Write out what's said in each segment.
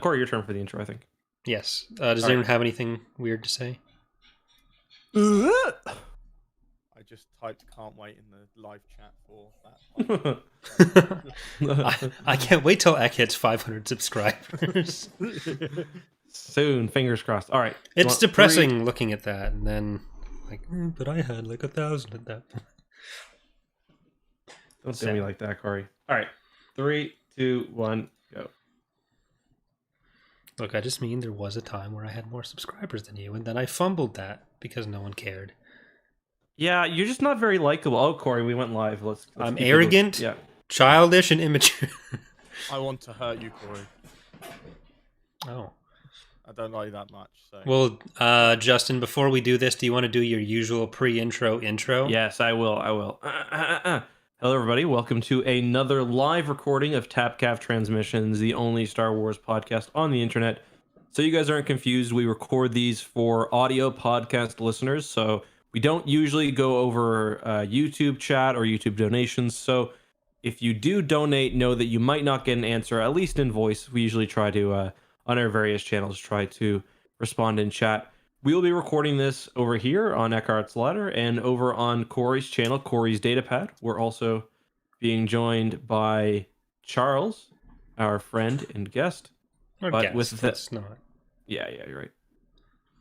Corey, your turn for the intro, I think. Yes. Does anyone have anything weird to say? I just typed "can't wait" in the live chat for that. I can't wait till Eck hits 500 subscribers. Soon, fingers crossed. All right. It's depressing looking at that, and then like, but I had like 1,000 at that point. Don't do me like that, Corey. All right. 3, 2, 1, go. Look, I just mean there was a time where I had more subscribers than you, and then I fumbled that because no one cared. Yeah, you're just not very likable. Oh, Corey, we went live. Let's I'm arrogant, yeah, childish, and immature. I want to hurt you, Corey. Oh. I don't like you that much. So. Well, Justin, before we do this, do you want to do your usual pre-intro intro? Yes, I will. Hello, everybody. Welcome to another live recording of Tapcaf Transmissions, the only Star Wars podcast on the internet. So you guys aren't confused, we record these for audio podcast listeners, so we don't usually go over YouTube chat or YouTube donations. So if you do donate, know that you might not get an answer, at least in voice. We usually try to, on our various channels, try to respond in chat. We will be recording this over here on EckhartsLadder and over on Corey's channel, Corey's Datapad. We're also being joined by Charles, our friend and guest. That's not. Yeah, you're right.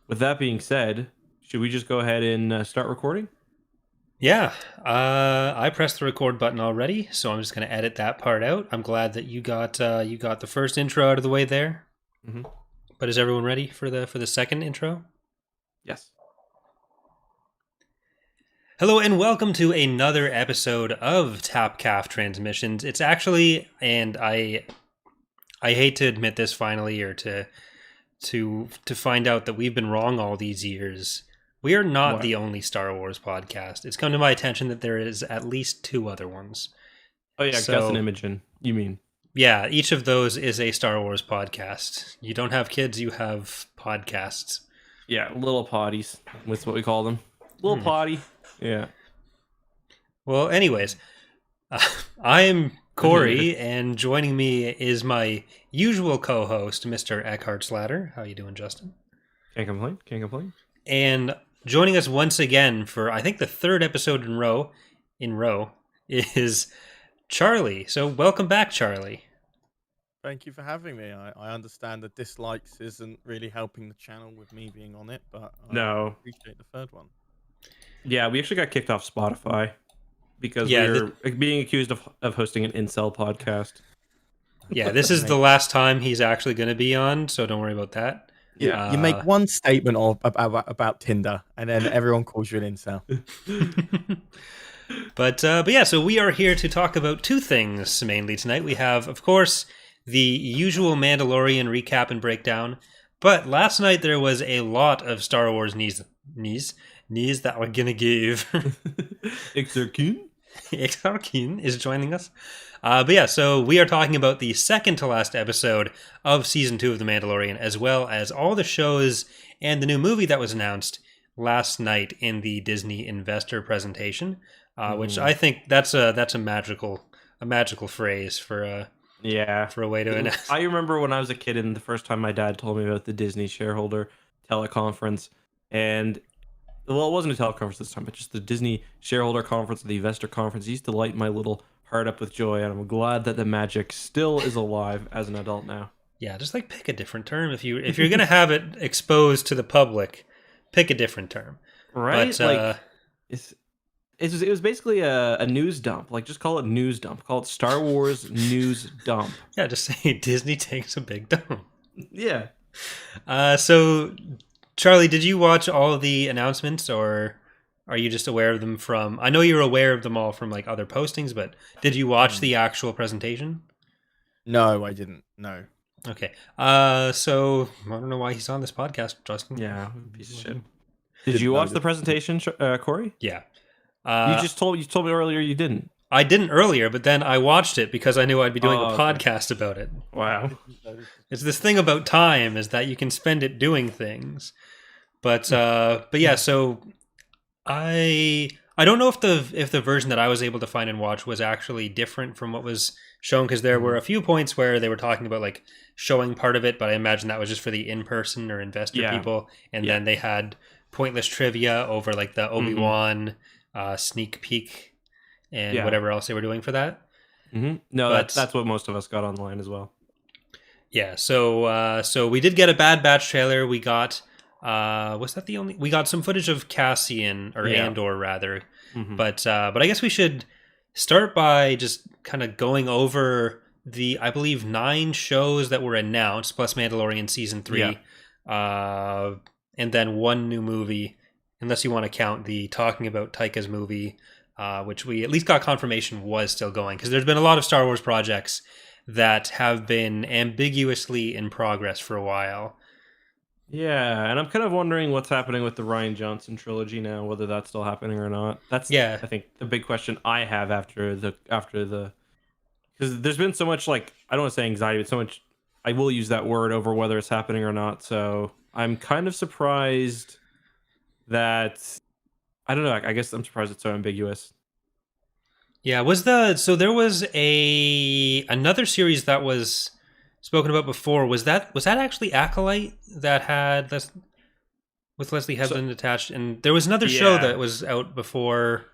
With that being said, should we just go ahead and start recording? Yeah, I pressed the record button already, so I'm just going to edit that part out. I'm glad that you got the first intro out of the way there. Mm-hmm. But is everyone ready for the second intro? Yes. Hello and welcome to another episode of Tapcaf Transmissions. It's actually, and I hate to admit this finally, or to find out that we've been wrong all these years. We are not the only Star Wars podcast. It's come to my attention that there is at least 2 other ones. Oh yeah, Gus and Imogen, you mean? Yeah, each of those is a Star Wars podcast. You don't have kids, you have podcasts. Yeah, little potties. That's what we call them. Little potty. Yeah. Well, anyways, I am Corey, and joining me is my usual co-host, Mr. EckhartsLadder. How you doing, Justin? Can't complain. And joining us once again for, I think, the 3rd episode in row is Charlie. So welcome back, Charlie. Thank you for having me. I understand the dislikes isn't really helping the channel with me being on it, but I appreciate the 3rd one. Yeah, we actually got kicked off Spotify because we were being accused of hosting an incel podcast. Yeah, this is the last time he's actually going to be on, so don't worry about that. Yeah, you make one statement about Tinder, and then everyone calls you an incel. But yeah, so we are here to talk about 2 things mainly tonight. We have, of course, the usual Mandalorian recap and breakdown, but last night there was a lot of Star Wars news that we're gonna give. Exarkin is joining us. But yeah, so we are talking about the second to last episode of season 2 of The Mandalorian, as well as all the shows and the new movie that was announced last night in the Disney investor presentation, which I think that's a magical phrase for a way to announce. I remember when I was a kid, and the first time my dad told me about the Disney shareholder teleconference, and well, it wasn't a teleconference this time, but just the Disney shareholder conference, the investor conference. It used to light my little heart up with joy, and I'm glad that the magic still is alive as an adult now. Yeah, just like pick a different term. If you're gonna have it exposed to the public, pick a different term. Right? But, it was basically a news dump. Like, just call it news dump. Call it Star Wars news dump. Yeah, just say Disney takes a big dump. Yeah. So, Charlie, did you watch all of the announcements, or are you just aware of them from... I know you're aware of them all from like other postings, but did you watch the actual presentation? No, I didn't. No. Okay. So, I don't know why he's on this podcast, Justin. Yeah, piece of shit. Did you watch the presentation, Corey? Yeah. You told me earlier you didn't. I didn't earlier, but then I watched it because I knew I'd be doing a podcast about it. Wow. It's this thing about time, is that you can spend it doing things. But yeah, so I don't know if the version that I was able to find and watch was actually different from what was shown, because there were a few points where they were talking about like showing part of it, but I imagine that was just for the in-person or investor people, and then they had pointless trivia over like the Obi-Wan sneak peek and whatever else they were doing for that. No, that's what most of us got online as well. Yeah, so we did get a Bad Batch trailer. We got was that the only? We got some footage of Cassian or Andor rather, but I guess we should start by just kind of going over the, I believe, 9 shows that were announced plus Mandalorian season 3, and then 1 new movie, unless you want to count the talking about Taika's movie, which we at least got confirmation was still going, because there's been a lot of Star Wars projects that have been ambiguously in progress for a while. Yeah, and I'm kind of wondering what's happening with the Rian Johnson trilogy now, whether that's still happening or not. That's I think the big question I have after the because there's been so much, like, I don't want to say anxiety, but so much, I will use that word, over whether it's happening or not. So I'm kind of surprised that, I don't know, I guess I'm surprised it's so ambiguous. Yeah, so there was another series that was spoken about before. Was that actually Acolyte that had this with Leslie Headland attached? And there was another show that was out before.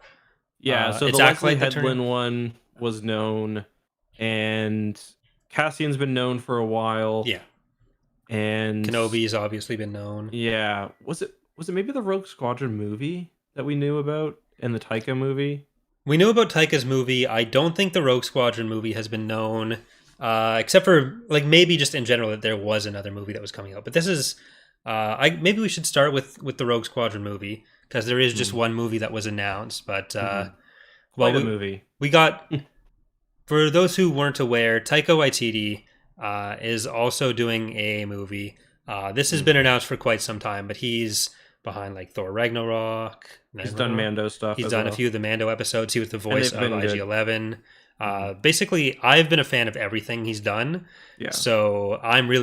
Yeah, so the Leslie Headland one was known, and Cassian's been known for a while. Yeah, and Kenobi's obviously been known. Yeah, was it maybe the Rogue Squadron movie that we knew about, and the Taika movie? We knew about Taika's movie. I don't think the Rogue Squadron movie has been known, except for like maybe just in general that there was another movie that was coming out. But this is, maybe we should start with the Rogue Squadron movie, because there is just one movie that was announced. But movie we got. For those who weren't aware, Taika Waititi is also doing a movie. This has been announced for quite some time, but he's behind like Thor Ragnarok. He's done Mando stuff. He's done a few of the Mando episodes. He was the voice of IG-11. Basically, I've been a fan of everything he's done. Yeah. So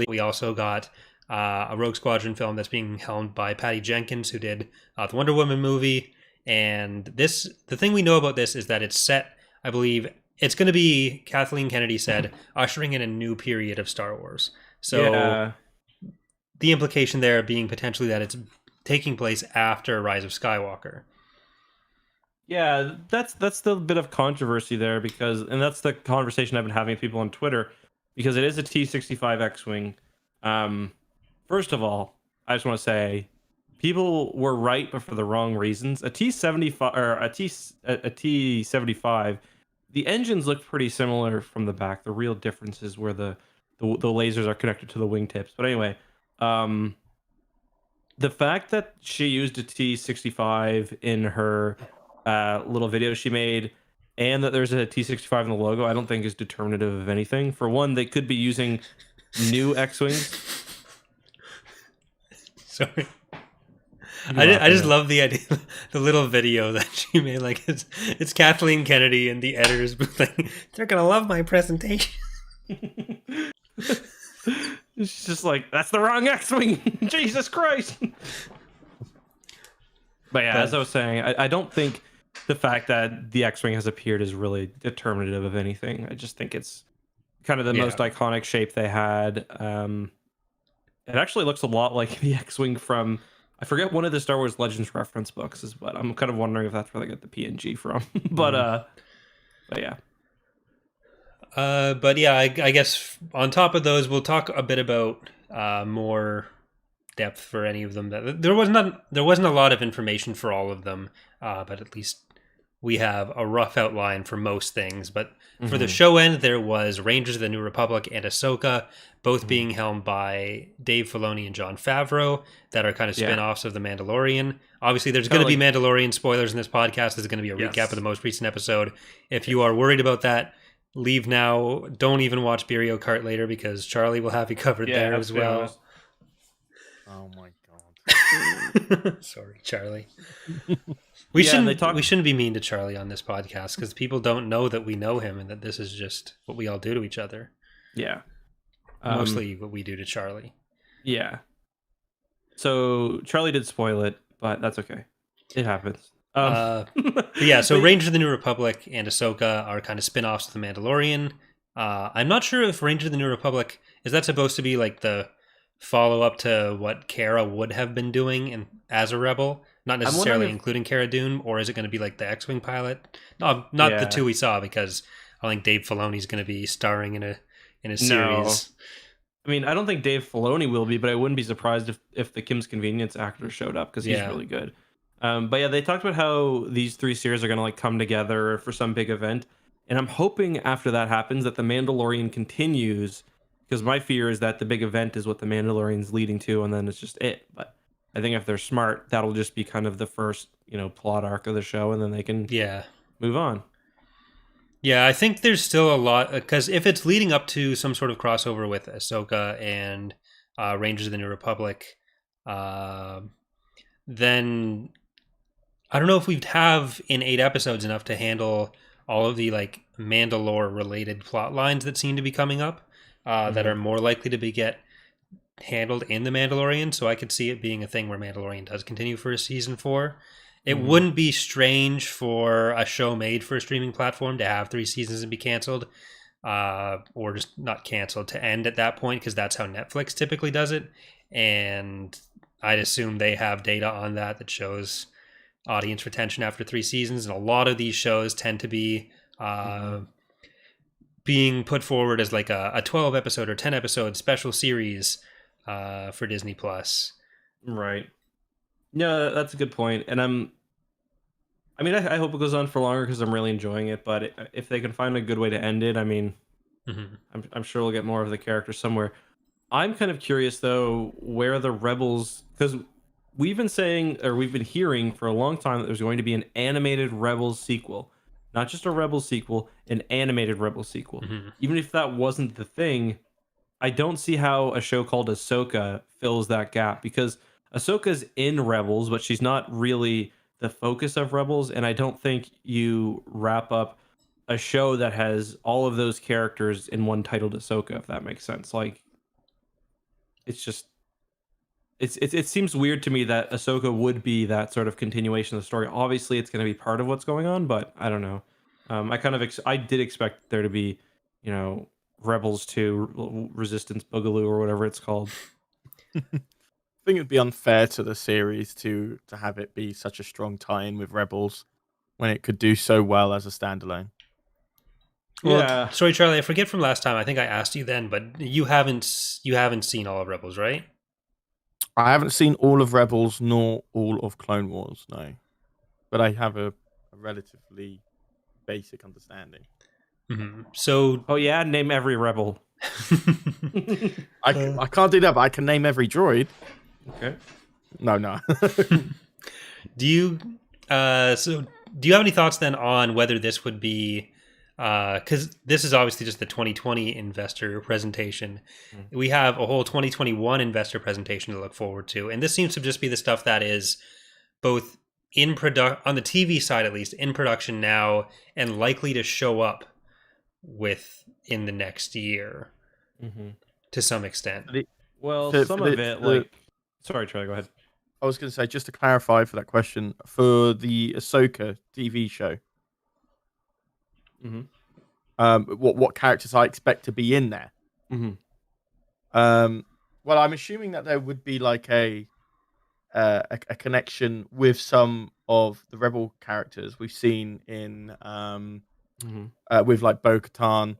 we also got a Rogue Squadron film that's being helmed by Patty Jenkins, who did the Wonder Woman movie. And the thing we know about this is that it's set, I believe, it's going to be, Kathleen Kennedy said, ushering in a new period of Star Wars. So the implication there being potentially that it's taking place after Rise of Skywalker. Yeah, that's the bit of controversy there, and that's the conversation I've been having with people on Twitter, because it is a T-65 X-Wing. First of all, I just want to say people were right, but for the wrong reasons. A T-75 or a T-75, the engines look pretty similar from the back. The real difference is where the lasers are connected to the wingtips. But anyway, the fact that she used a T-65 in her little video she made, and that there's a T-65 in the logo, I don't think is determinative of anything. For one, they could be using new X-Wings. Sorry. I just love the idea, the little video that she made. Like it's Kathleen Kennedy in the editor's booth. Like, they're gonna love my presentation. It's just like, that's the wrong X-Wing. Jesus Christ. But yeah, as I was saying, I don't think the fact that the X-Wing has appeared is really determinative of anything. I just think it's kind of the most iconic shape they had. It actually looks a lot like the X-Wing from, I forget, one of the Star Wars Legends reference books is what I'm kind of wondering if that's where they got the PNG from. But yeah. I guess on top of those, we'll talk a bit about more depth for any of them. There wasn't a lot of information for all of them, but at least we have a rough outline for most things. But for the show end, there was Rangers of the New Republic and Ahsoka, both being helmed by Dave Filoni and Jon Favreau, that are kind of spin-offs of The Mandalorian. Obviously, there's going to be Mandalorian spoilers in this podcast. There's going to be a recap of the most recent episode. If you are worried about that, leave now. Don't even watch EckhartsLadder, because Charlie will have you covered there as well. Oh my god. Sorry, Charlie. We shouldn't be mean to Charlie on this podcast, because people don't know that we know him and that this is just what we all do to each other. Yeah. Mostly what we do to Charlie. Yeah. So Charlie did spoil it, but that's okay. It happens. So Rangers of the New Republic and Ahsoka are kind of spin-offs of The Mandalorian. I'm not sure if Rangers of the New Republic, is that supposed to be like the follow-up to what Cara would have been doing as a rebel? Not necessarily including Cara Dune, or is it going to be like the X-Wing pilot? No, not the two we saw, because I think Dave Filoni's going to be starring in a series. I mean, I don't think Dave Filoni will be, but I wouldn't be surprised if the Kim's Convenience actor showed up, because he's really good. But yeah, they talked about how these 3 series are going to like come together for some big event, and I'm hoping after that happens that the Mandalorian continues, because my fear is that the big event is what the Mandalorian's leading to, and then it's just it. But I think if they're smart, that'll just be kind of the first, plot arc of the show, and then they can move on. Yeah, I think there's still a lot, because if it's leading up to some sort of crossover with Ahsoka and Rangers of the New Republic, then I don't know if we'd have in 8 episodes enough to handle all of the like Mandalore related plot lines that seem to be coming up, that are more likely to get handled in the Mandalorian. So I could see it being a thing where Mandalorian does continue for a season 4. It wouldn't be strange for a show made for a streaming platform to have 3 seasons and be canceled, or just not canceled, to end at that point, because that's how Netflix typically does it. And I'd assume they have data on that shows audience retention after 3 seasons. And a lot of these shows tend to be being put forward as like a 12 episode or 10 episode special series for Disney Plus. Right. Yeah, that's a good point. And I hope it goes on for longer, because I'm really enjoying it. But if they can find a good way to end it, I mean, I'm sure we'll get more of the characters somewhere. I'm kind of curious though, where the Rebels, because we've been hearing for a long time that there's going to be an animated Rebels sequel, not just a Rebels sequel, an animated Rebels sequel. Even if that wasn't the thing, I don't see how a show called Ahsoka fills that gap, because Ahsoka's in Rebels, but she's not really the focus of Rebels, and I don't think you wrap up a show that has all of those characters in one titled Ahsoka, if that makes sense. Like, it's just it seems weird to me that Ahsoka would be that sort of continuation of the story. Obviously, it's going to be part of what's going on, but I don't know. I did expect there to be, Rebels 2, Resistance Boogaloo, or whatever it's called. I think it'd be unfair to the series to have it be such a strong tie-in with Rebels when it could do so well as a standalone. Well, sorry, Charlie, I forget from last time. I think I asked you then, but you haven't seen all of Rebels, right? I haven't seen all of Rebels nor all of Clone Wars, no. But I have a relatively basic understanding. So, name every Rebel. I can't do that, but I can name every droid. Okay. No. Do you have any thoughts then on whether this would be, because this is obviously just the 2020 investor presentation. We have a whole 2021 investor presentation to look forward to, and this seems to just be the stuff that is both on the TV side, at least, in production now, and likely to show up in the next year to some extent. Sorry, Charlie, go ahead. I was going to say, just to clarify for that question, for the Ahsoka TV show, what characters I expect to be in there. Well, I'm assuming that there would be like a connection with some of the Rebel characters we've seen in with like Bo-Katan.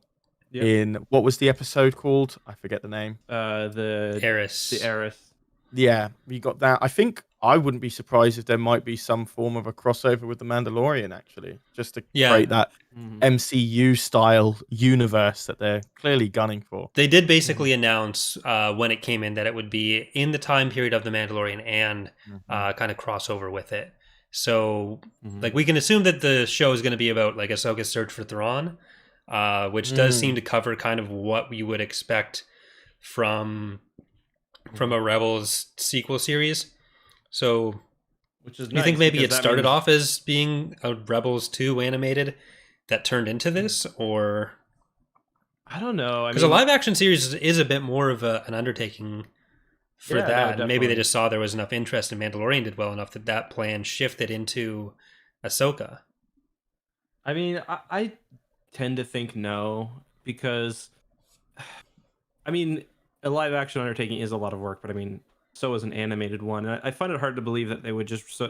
In what was the episode called? I forget the name. The Heiress. The Heiress. Yeah, we got that. I think I wouldn't be surprised if there might be some form of a crossover with the Mandalorian, actually, just to create that MCU style universe that they're clearly gunning for. They did basically announce when it came in that it would be in the time period of the Mandalorian and kind of crossover with it. So, like, we can assume that the show is going to be about like Ahsoka's search for Thrawn, which does seem to cover kind of what we would expect from a Rebels sequel series. So, which is you think maybe it started off as being a Rebels 2 animated that turned into this, or I don't know, because a live action series is a bit more of an undertaking for that. No, maybe they just saw there was enough interest in Mandalorian did well enough that plan shifted into Ahsoka. I mean, I tend to think no, because, I mean, a live action undertaking is a lot of work, but I mean, so is an animated one. And I find it hard to believe that they would just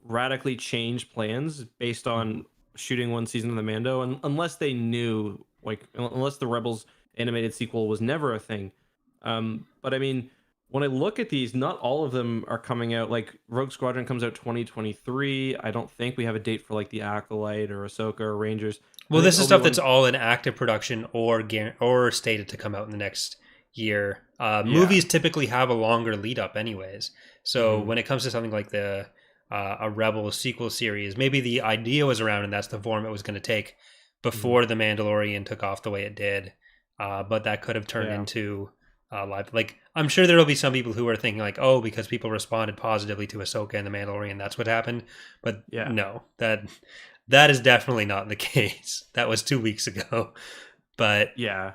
radically change plans based on shooting one season of the Mando, unless they knew, like, unless the Rebels animated sequel was never a thing. But I mean, when I look at these, not all of them are coming out. Like Rogue Squadron comes out 2023. I don't think we have a date for like the Acolyte or Ahsoka or Rangers. Well, this is stuff that's all in active production or stated to come out in the next year. Movies typically have a longer lead up, anyways. So when it comes to something like the a Rebel sequel series, maybe the idea was around and that's the form it was going to take before the Mandalorian took off the way it did. But that could have turned into live. Like, I'm sure there will be some people who are thinking like, oh, because people responded positively to Ahsoka and the Mandalorian, that's what happened. But no, that is definitely not the case. That was 2 weeks ago. But yeah,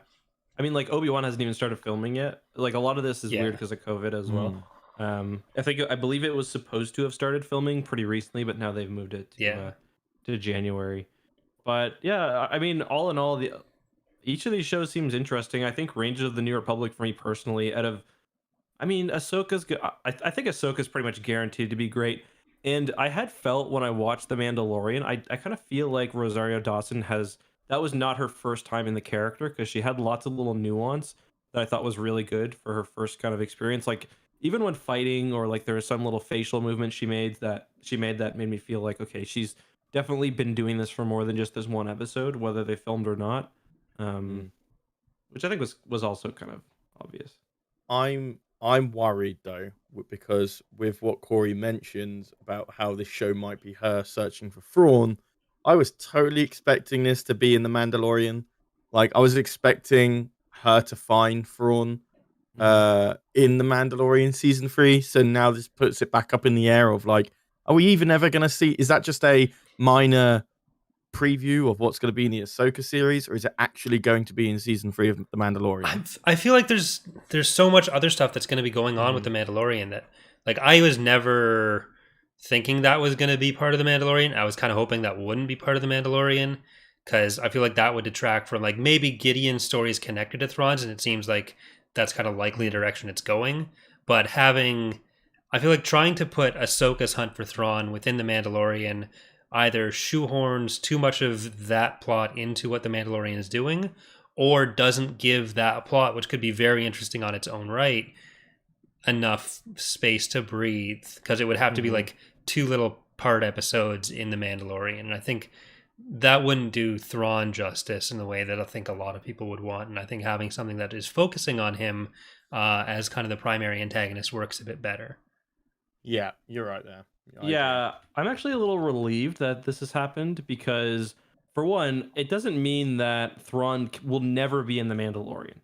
I mean, like Obi-Wan hasn't even started filming yet. Like a lot of this is weird because of COVID as well. I believe it was supposed to have started filming pretty recently, but now they've moved it to January. But yeah, I mean, all in all, each of these shows seems interesting. I think Rangers of the New Republic, for me personally, Ahsoka's good. I think Ahsoka's pretty much guaranteed to be great. And I had felt when I watched The Mandalorian, I kind of feel like Rosario Dawson that was not her first time in the character, because she had lots of little nuance that I thought was really good for her first kind of experience. Like even when fighting, or like there was some little facial movement she made that made me feel like, okay, she's definitely been doing this for more than just this one episode, whether they filmed or not. Which I think was also kind of obvious. I'm worried though, because with what Corey mentioned about how this show might be her searching for Thrawn, I was totally expecting this to be in The Mandalorian. Like I was expecting her to find Thrawn in The Mandalorian season 3. So now this puts it back up in the air of like, are we even ever going to see? Is that just a minor preview of what's going to be in the Ahsoka series, or is it actually going to be in season 3 of The Mandalorian? I feel like there's so much other stuff that's going to be going on with The Mandalorian that, like, I was never thinking that was going to be part of The Mandalorian. I was kind of hoping that wouldn't be part of The Mandalorian, because I feel like that would detract from like maybe Gideon's stories connected to Thrawn's, and it seems like that's kind of likely the direction it's going. But I feel like trying to put Ahsoka's hunt for Thrawn within The Mandalorian either shoehorns too much of that plot into what The Mandalorian is doing, or doesn't give that plot, which could be very interesting on its own right, enough space to breathe, because it would have to be like 2 little part episodes in The Mandalorian. And I think that wouldn't do Thrawn justice in the way that I think a lot of people would want. And I think having something that is focusing on him as kind of the primary antagonist works a bit better. Yeah, you're right there. I'm actually a little relieved that this has happened, because for one, it doesn't mean that Thrawn will never be in The Mandalorian.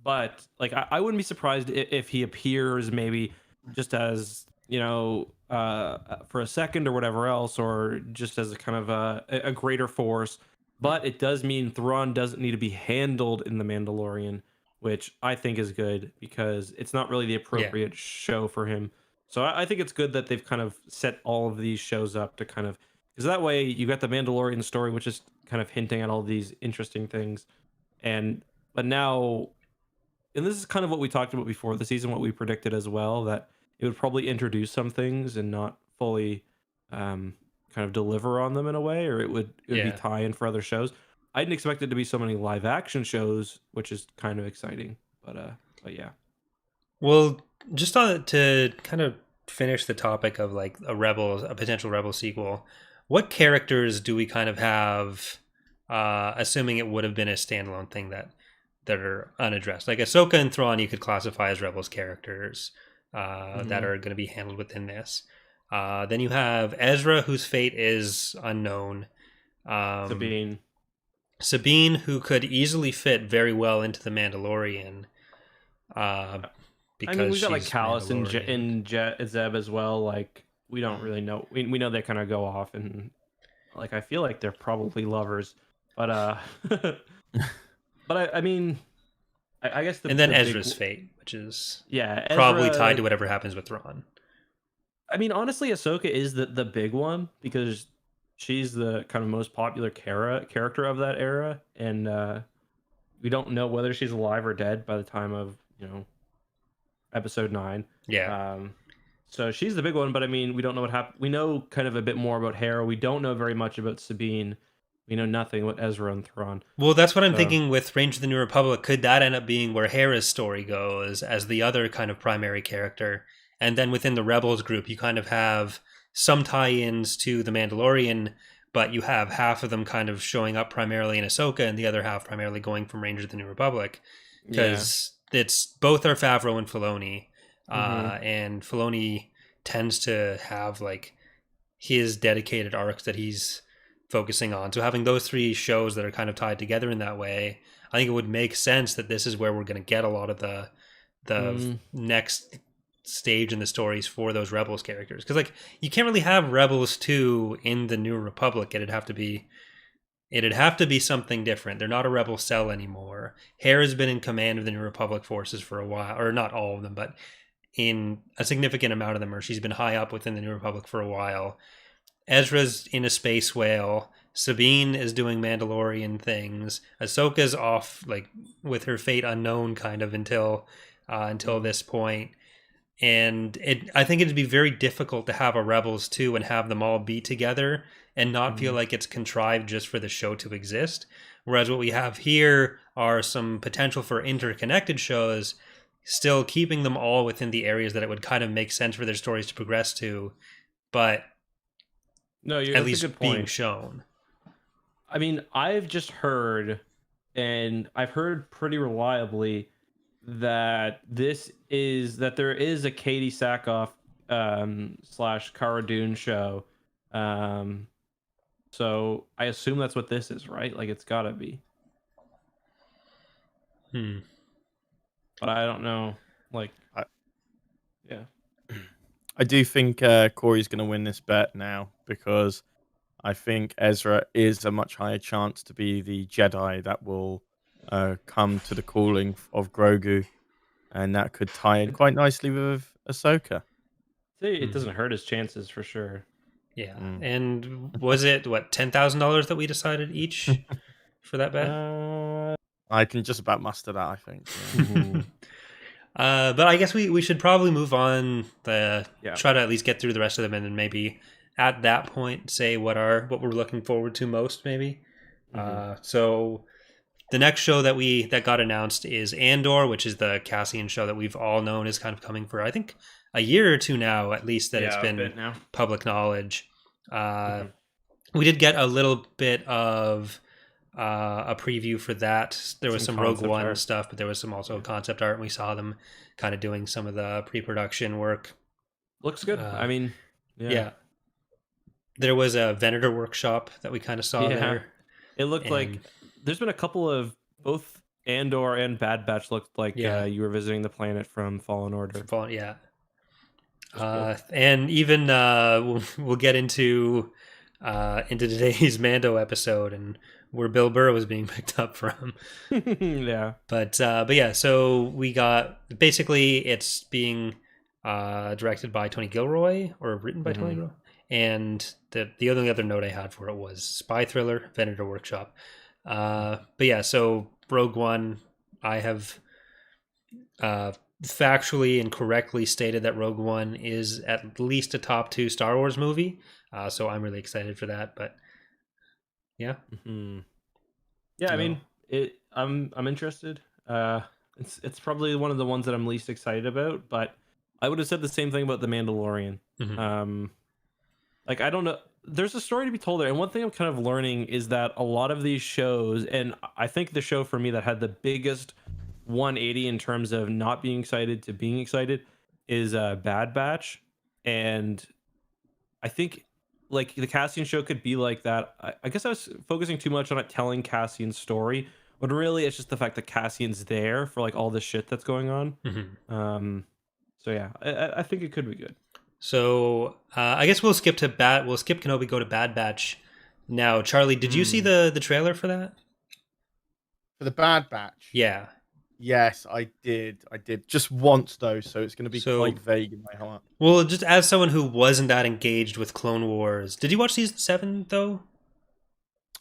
But like, I wouldn't be surprised if he appears maybe just as, for a second or whatever else, or just as a kind of a greater force. But it does mean Thrawn doesn't need to be handled in The Mandalorian, which I think is good, because it's not really the appropriate show for him. So I think it's good that they've kind of set all of these shows up to kind of, because that way you got the Mandalorian story, which is kind of hinting at all these interesting things. But now, and this is kind of what we talked about before the season, what we predicted as well, that it would probably introduce some things and not fully kind of deliver on them in a way, or it would be tie-in for other shows. I didn't expect it to be so many live action shows, which is kind of exciting. But yeah. Well, just to kind of finish the topic of like a potential Rebel sequel, what characters do we kind of have, assuming it would have been a standalone thing that are unaddressed? Like Ahsoka and Thrawn, you could classify as Rebels characters that are going to be handled within this. Then you have Ezra, whose fate is unknown. Sabine, who could easily fit very well into The Mandalorian. Because we got like Callus and Zeb as well. Like, we don't really know. We know they kind of go off, and like I feel like they're probably lovers, but but I mean, I guess and then Ezra's fate, which is Ezra, probably tied to whatever happens with Thrawn. I mean, honestly, Ahsoka is the big one, because she's the kind of most popular character of that era, and we don't know whether she's alive or dead by the time of episode 9. Yeah. So she's the big one, but I mean, we don't know what happened. We know kind of a bit more about Hera. We don't know very much about Sabine. We know nothing about Ezra and Thrawn. Well, that's what I'm thinking with Rangers of the New Republic. Could that end up being where Hera's story goes as the other kind of primary character? And then within the Rebels group, you kind of have some tie-ins to The Mandalorian, but you have half of them kind of showing up primarily in Ahsoka and the other half primarily going from Rangers of the New Republic. Because it's both are Favreau and Filoni. And Filoni tends to have like his dedicated arcs that he's focusing on. So having those 3 shows that are kind of tied together in that way, I think it would make sense that this is where we're going to get a lot of the next stage in the stories for those Rebels characters. Because like you can't really have Rebels 2 in the New Republic. It'd have to be something different. They're not a rebel cell anymore. Hera's been in command of the New Republic forces for a while, or not all of them, but in a significant amount of them, or she's been high up within the New Republic for a while. Ezra's in a space whale. Sabine is doing Mandalorian things. Ahsoka's off, like with her fate unknown, kind of until this point. And I think it'd be very difficult to have a Rebels 2 and have them all be together and not feel like it's contrived just for the show to exist. Whereas what we have here are some potential for interconnected shows, still keeping them all within the areas that it would kind of make sense for their stories to progress to, but at least being shown. I mean, I've just heard, and I've heard pretty reliably that there is a Katie Sackhoff / Cara Dune show. So I assume that's what this is, right? Like it's gotta be. But I don't know. Like, yeah. I do think Corey's going to win this bet now because I think Ezra is a much higher chance to be the Jedi that will come to the calling of Grogu, and that could tie in quite nicely with Ahsoka. It doesn't hurt his chances for sure. Yeah. And was it what, $10,000 that we decided each for that bet? I can just about muster that, I think. Yeah. But I guess we should probably move on. Try to at least get through the rest of them, and then maybe at that point say what we're looking forward to most. Maybe. So the next show that got announced is Andor, which is the Cassian show that we've all known is kind of coming for I think a year or two now, at least that it's been public knowledge. We did get a little bit of a preview for that. There was some Rogue One stuff, but there was some also concept art, and we saw them kind of doing some of the pre-production work. Looks good. I mean, yeah. There was a Venator workshop that we kind of saw there. It looked like there's been a couple of both Andor and Bad Batch looked like you were visiting the planet from Fallen Order. And even we'll get into today's Mando episode and where Bill Burr was being picked up from. But yeah, so we got basically it's being directed by Tony Gilroy or written by Tony Gilroy. And the only other note I had for it was spy thriller, Venator workshop. But yeah, so Rogue One, I have factually and correctly stated that Rogue One is at least a top 2 Star Wars movie. So I'm really excited for that. But yeah, I mean, I'm interested. It's probably one of the ones that I'm least excited about. But I would have said the same thing about The Mandalorian. Like, I don't know. There's a story to be told there. And one thing I'm kind of learning is that a lot of these shows, and I think the show for me that had the biggest 180 in terms of not being excited to being excited is Bad Batch. And I think like the Cassian show could be like that. I guess I was focusing too much on it telling Cassian's story, when really it's just the fact that Cassian's there for like all the shit that's going on. So yeah, I think it could be good. So I guess we'll skip Kenobi, go to Bad Batch now. Charlie, did you see the trailer for that? For the Bad Batch? Yeah. Yes, I did. I did just once though, so it's going to be So, quite vague in my heart. well, just as someone who wasn't that engaged with Clone Wars, did you watch season 7 though?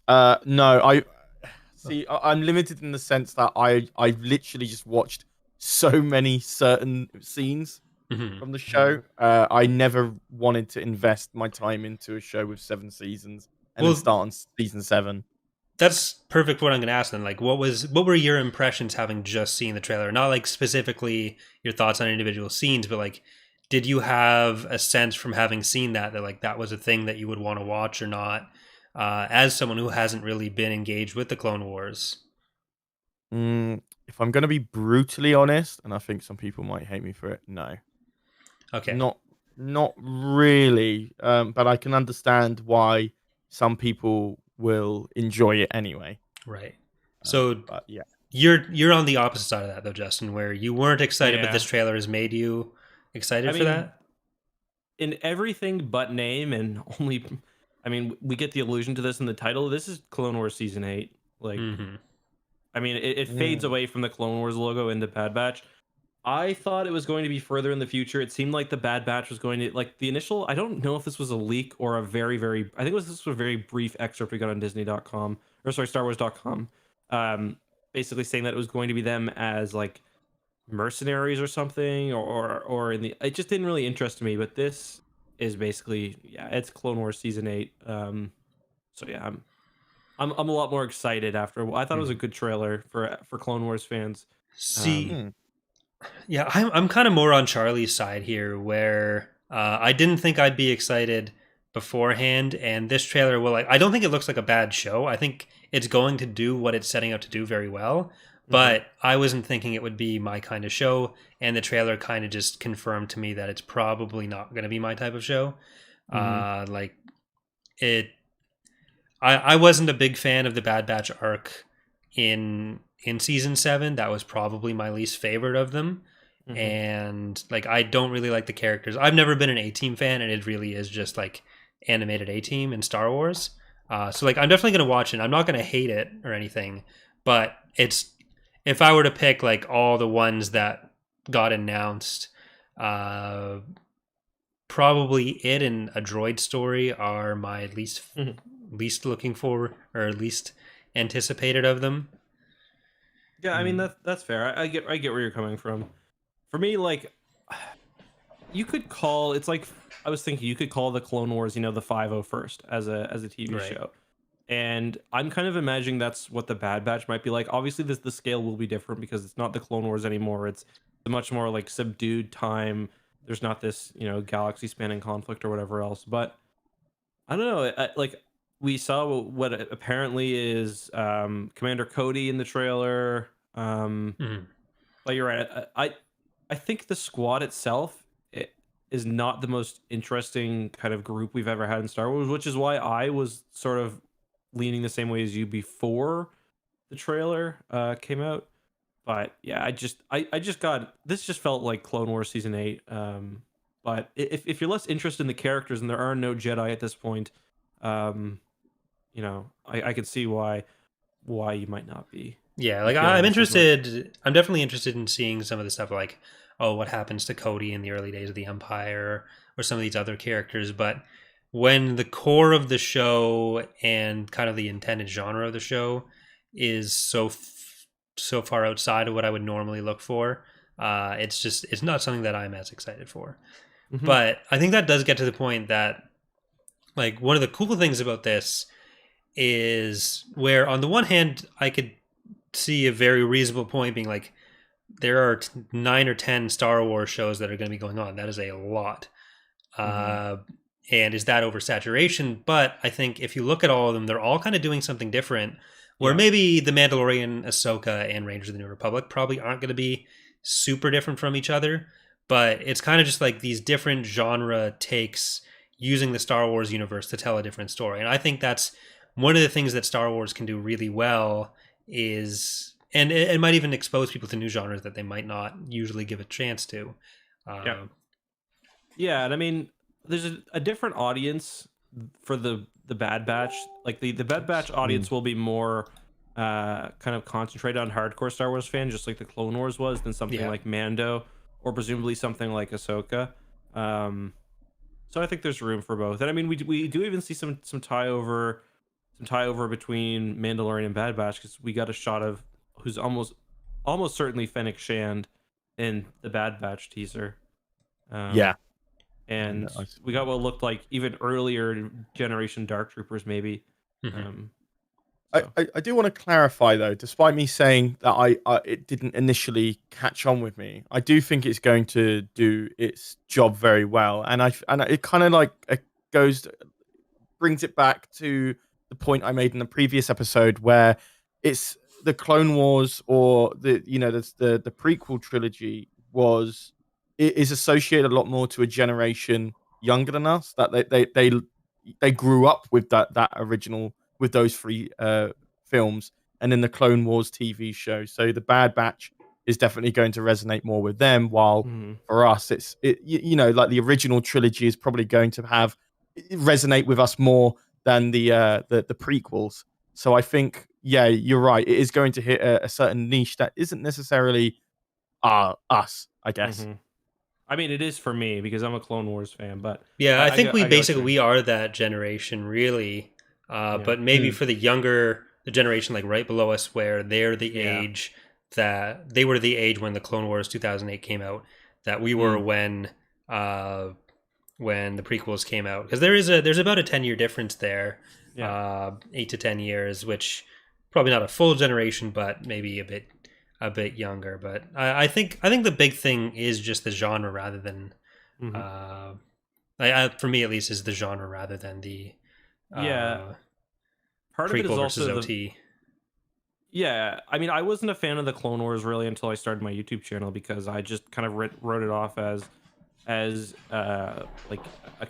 No, I see. I'm limited in the sense that I've literally just watched so many certain scenes Hmm. from the show. I never wanted to invest my time into a show with 7 seasons and then Well, start on season 7. that's perfect. What I'm going to ask then, like, what were your impressions having just seen the trailer? Not like specifically your thoughts on individual scenes, but like, did you have a sense from having seen that like that was a thing that you would want to watch or not? As someone who hasn't really been engaged with the Clone Wars. If I'm going to be brutally honest, and I think some people might hate me for it, no, Okay, not not really. But I can understand why some people will enjoy it anyway. right. So But yeah, you're on the opposite side of that though, Justin, where you weren't excited, but Yeah. this trailer has made you I excited for mean, that. in everything but name and only, I mean, we get the allusion to this in the title. This is Clone Wars season 8. Like, Hmm. I mean, it fades Mm. away from the Clone Wars logo into Bad Batch. I thought it was going to be further in the future. It seemed like the Bad Batch was going to, like, the initial. I don't know if this was a leak or a very, very. I think this was a very brief excerpt we got on Disney.com, or sorry, StarWars.com. Um, basically saying that it was going to be them as like mercenaries or something, or in the. It just didn't really interest me. But this is basically, yeah, it's Clone Wars season 8. So yeah, I'm a lot more excited after. I thought it was a Hmm. good trailer for Clone Wars fans. See, Um, Mm. yeah, I'm kind of more on Charlie's side here, where I didn't think I'd be excited beforehand, and this trailer will like. I don't think it looks like a bad show. I think it's going to do what it's setting out to do very well. mhm. But I wasn't thinking it would be my kind of show, and the trailer kind of just confirmed to me that it's probably not going to be my type of show. Mm-hmm. Like it, I wasn't a big fan of the Bad Batch arc in season 7. That was probably my least favorite of them. Mhm. And like I don't really like the characters. I've never been an A-Team fan, and it really is just like animated A-Team in Star Wars. So like I'm definitely gonna watch it. I'm not gonna hate it or anything, but it's if I were to pick like all the ones that got announced, uh, probably it and a droid story are my Mhm. least looking for or least anticipated of them. Yeah, I mean Mm. that's fair. I get where you're coming from. For me, like you could call it's like I was thinking you could call the Clone Wars, the 501st as a TV Right. show. And I'm kind of imagining that's what the Bad Batch might be like. Obviously, the scale will be different because it's not the Clone Wars anymore. It's a much more like subdued time. There's not this, galaxy spanning conflict or whatever else. But I don't know. Like we saw what apparently is Commander Cody in the trailer. Mhm. But you're right. I think the squad itself is not the most interesting kind of group we've ever had in Star Wars, which is why I was sort of leaning the same way as you before the trailer came out. But yeah, I just got this just felt like Clone Wars season 8. But if you're less interested in the characters and there are no Jedi at this point, um, I could see why you might not be Yeah, like feeling I'm this as much. interested. I'm definitely interested in seeing some of the stuff like, oh, what happens to Cody in the early days of the Empire, or some of these other characters. But when the core of the show and kind of the intended genre of the show is so far outside of what I would normally look for, it's not something that I'm as excited for. Hmm. But I think that does get to the point that like one of the cool things about this is where on the one hand I could see a very reasonable point being like there are 9 or 10 Star Wars shows that are going to be going on. That is a lot. Mm-hmm. Uh, and is that oversaturation? But I think if you look at all of them, they're all kind of doing something different. Where Yeah. maybe The Mandalorian, Ahsoka, and Rangers of the New Republic probably aren't going to be super different from each other. But it's kind of just like these different genre takes using the Star Wars universe to tell a different story. And I think that's one of the things that Star Wars can do really well is, and it might even expose people to new genres that they might not usually give a chance to. Yeah. Uh, Yeah, and I mean, there's a different audience for the Bad Batch. Like the Bad Batch Mm. audience will be more. kind of concentrated on hardcore Star Wars fans, just like the Clone Wars was, than something like Mando or presumably something like Ahsoka. So I think there's room for both. And I mean, we do even see some tie over between Mandalorian and Bad Batch, because we got a shot of who's almost certainly Fennec Shand in the Bad Batch teaser. Yeah. And we got what looked like even earlier generation Dark Troopers, maybe. I do want to clarify though, despite me saying that it didn't initially catch on with me, I do think it's going to do its job very well, and it kind of like brings it back to the point I made in the previous episode, where it's the Clone Wars, or the prequel trilogy is associated a lot more to a generation younger than us, that they grew up with that original, with those three films, and then the Clone Wars TV show. So the Bad Batch is definitely going to resonate more with them, while for us, like the original trilogy is probably going to resonate with us more than the prequels. So I think, yeah, you're right. It is going to hit a certain niche that isn't necessarily us, I guess. Mm-hmm. I mean, it is for me because I'm a Clone Wars fan, but yeah, I think we are that generation, really. But maybe for the generation like right below us, where they're the age that they were the age when the Clone Wars 2008 came out, that we were when the prequels came out, because there's about a 10-year difference there, 8 to 10 years, which probably not a full generation, but maybe a bit younger. But I think the big thing is just the genre rather than for me at least, is the genre rather than the part of it is also OT. I mean, I wasn't a fan of the Clone Wars really until I started my YouTube channel, because I just kind of wrote it off as like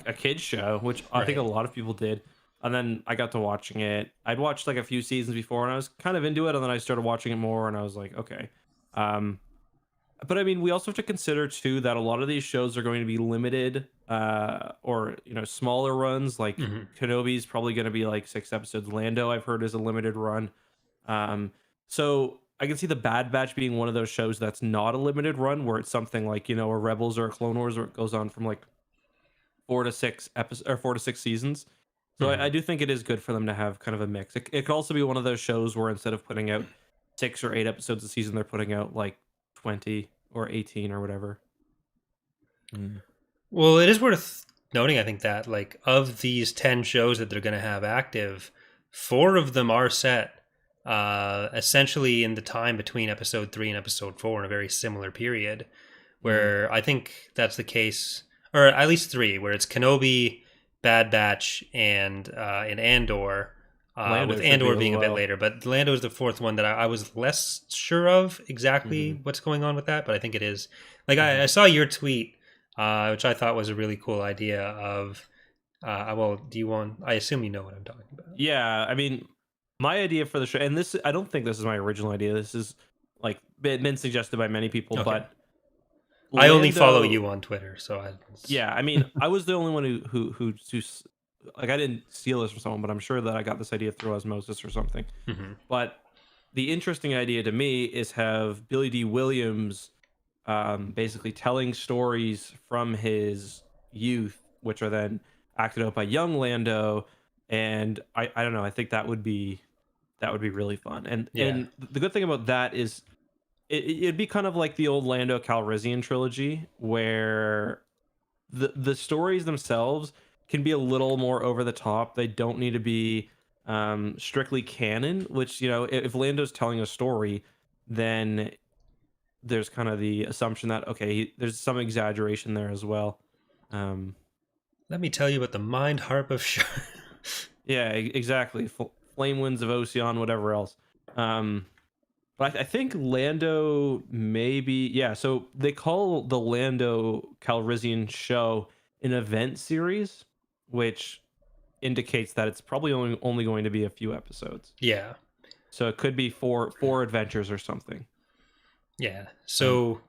a kid's show, which I think a lot of people did. And then I got to watching it. I'd watched like a few seasons before and I was kind of into it, and then I started watching it more and I was like, okay. But I mean, we also have to consider too that a lot of these shows are going to be limited, or smaller runs. Like Kenobi's probably going to be like 6 episodes. Lando, I've heard, is a limited run. So I can see the Bad Batch being one of those shows that's not a limited run, where it's something like a Rebels or a Clone Wars, where it goes on from like 4 to 6 episodes or 4 to 6 seasons. So I do think it is good for them to have kind of a mix. It could also be one of those shows where instead of putting out 6 or 8 episodes a season, they're putting out like 20 or 18 or whatever. Well, it is worth noting, I think, that like of these 10 shows that they're going to have active, 4 of them are set essentially in the time between episode 3 and episode 4, in a very similar period, where I think that's the case, or at least 3, where it's Kenobi, Bad Batch, and Andor. With Andor being a bit later, but Lando is the 4th one that I was less sure of exactly what's going on with that, but I think it is. Like I saw your tweet, which I thought was a really cool idea of. Well, I assume you know what I'm talking about. Yeah, I mean, my idea for the show, and I don't think this is my original idea. This is like been suggested by many people, but I only follow you on Twitter, so I mean, I was the only one who like, I didn't steal this from someone, but I'm sure that I got this idea through osmosis or something. But the interesting idea to me is have Billy D. Williams basically telling stories from his youth, which are then acted out by young Lando, and I don't know, I think that would be really fun. And the good thing about that is it'd be kind of like the old Lando Calrissian trilogy, where the stories themselves can be a little more over the top. They don't need to be strictly canon, which, if Lando's telling a story, then there's kind of the assumption that, okay, there's some exaggeration there as well. Let me tell you about the mind harp of Shar. Yeah, exactly. Flame winds of Ocean, whatever else. But I think Lando maybe, so they call the Lando Calrissian show an event series, which indicates that it's probably only going to be a few episodes. Yeah. So it could be four adventures or something. Yeah. So,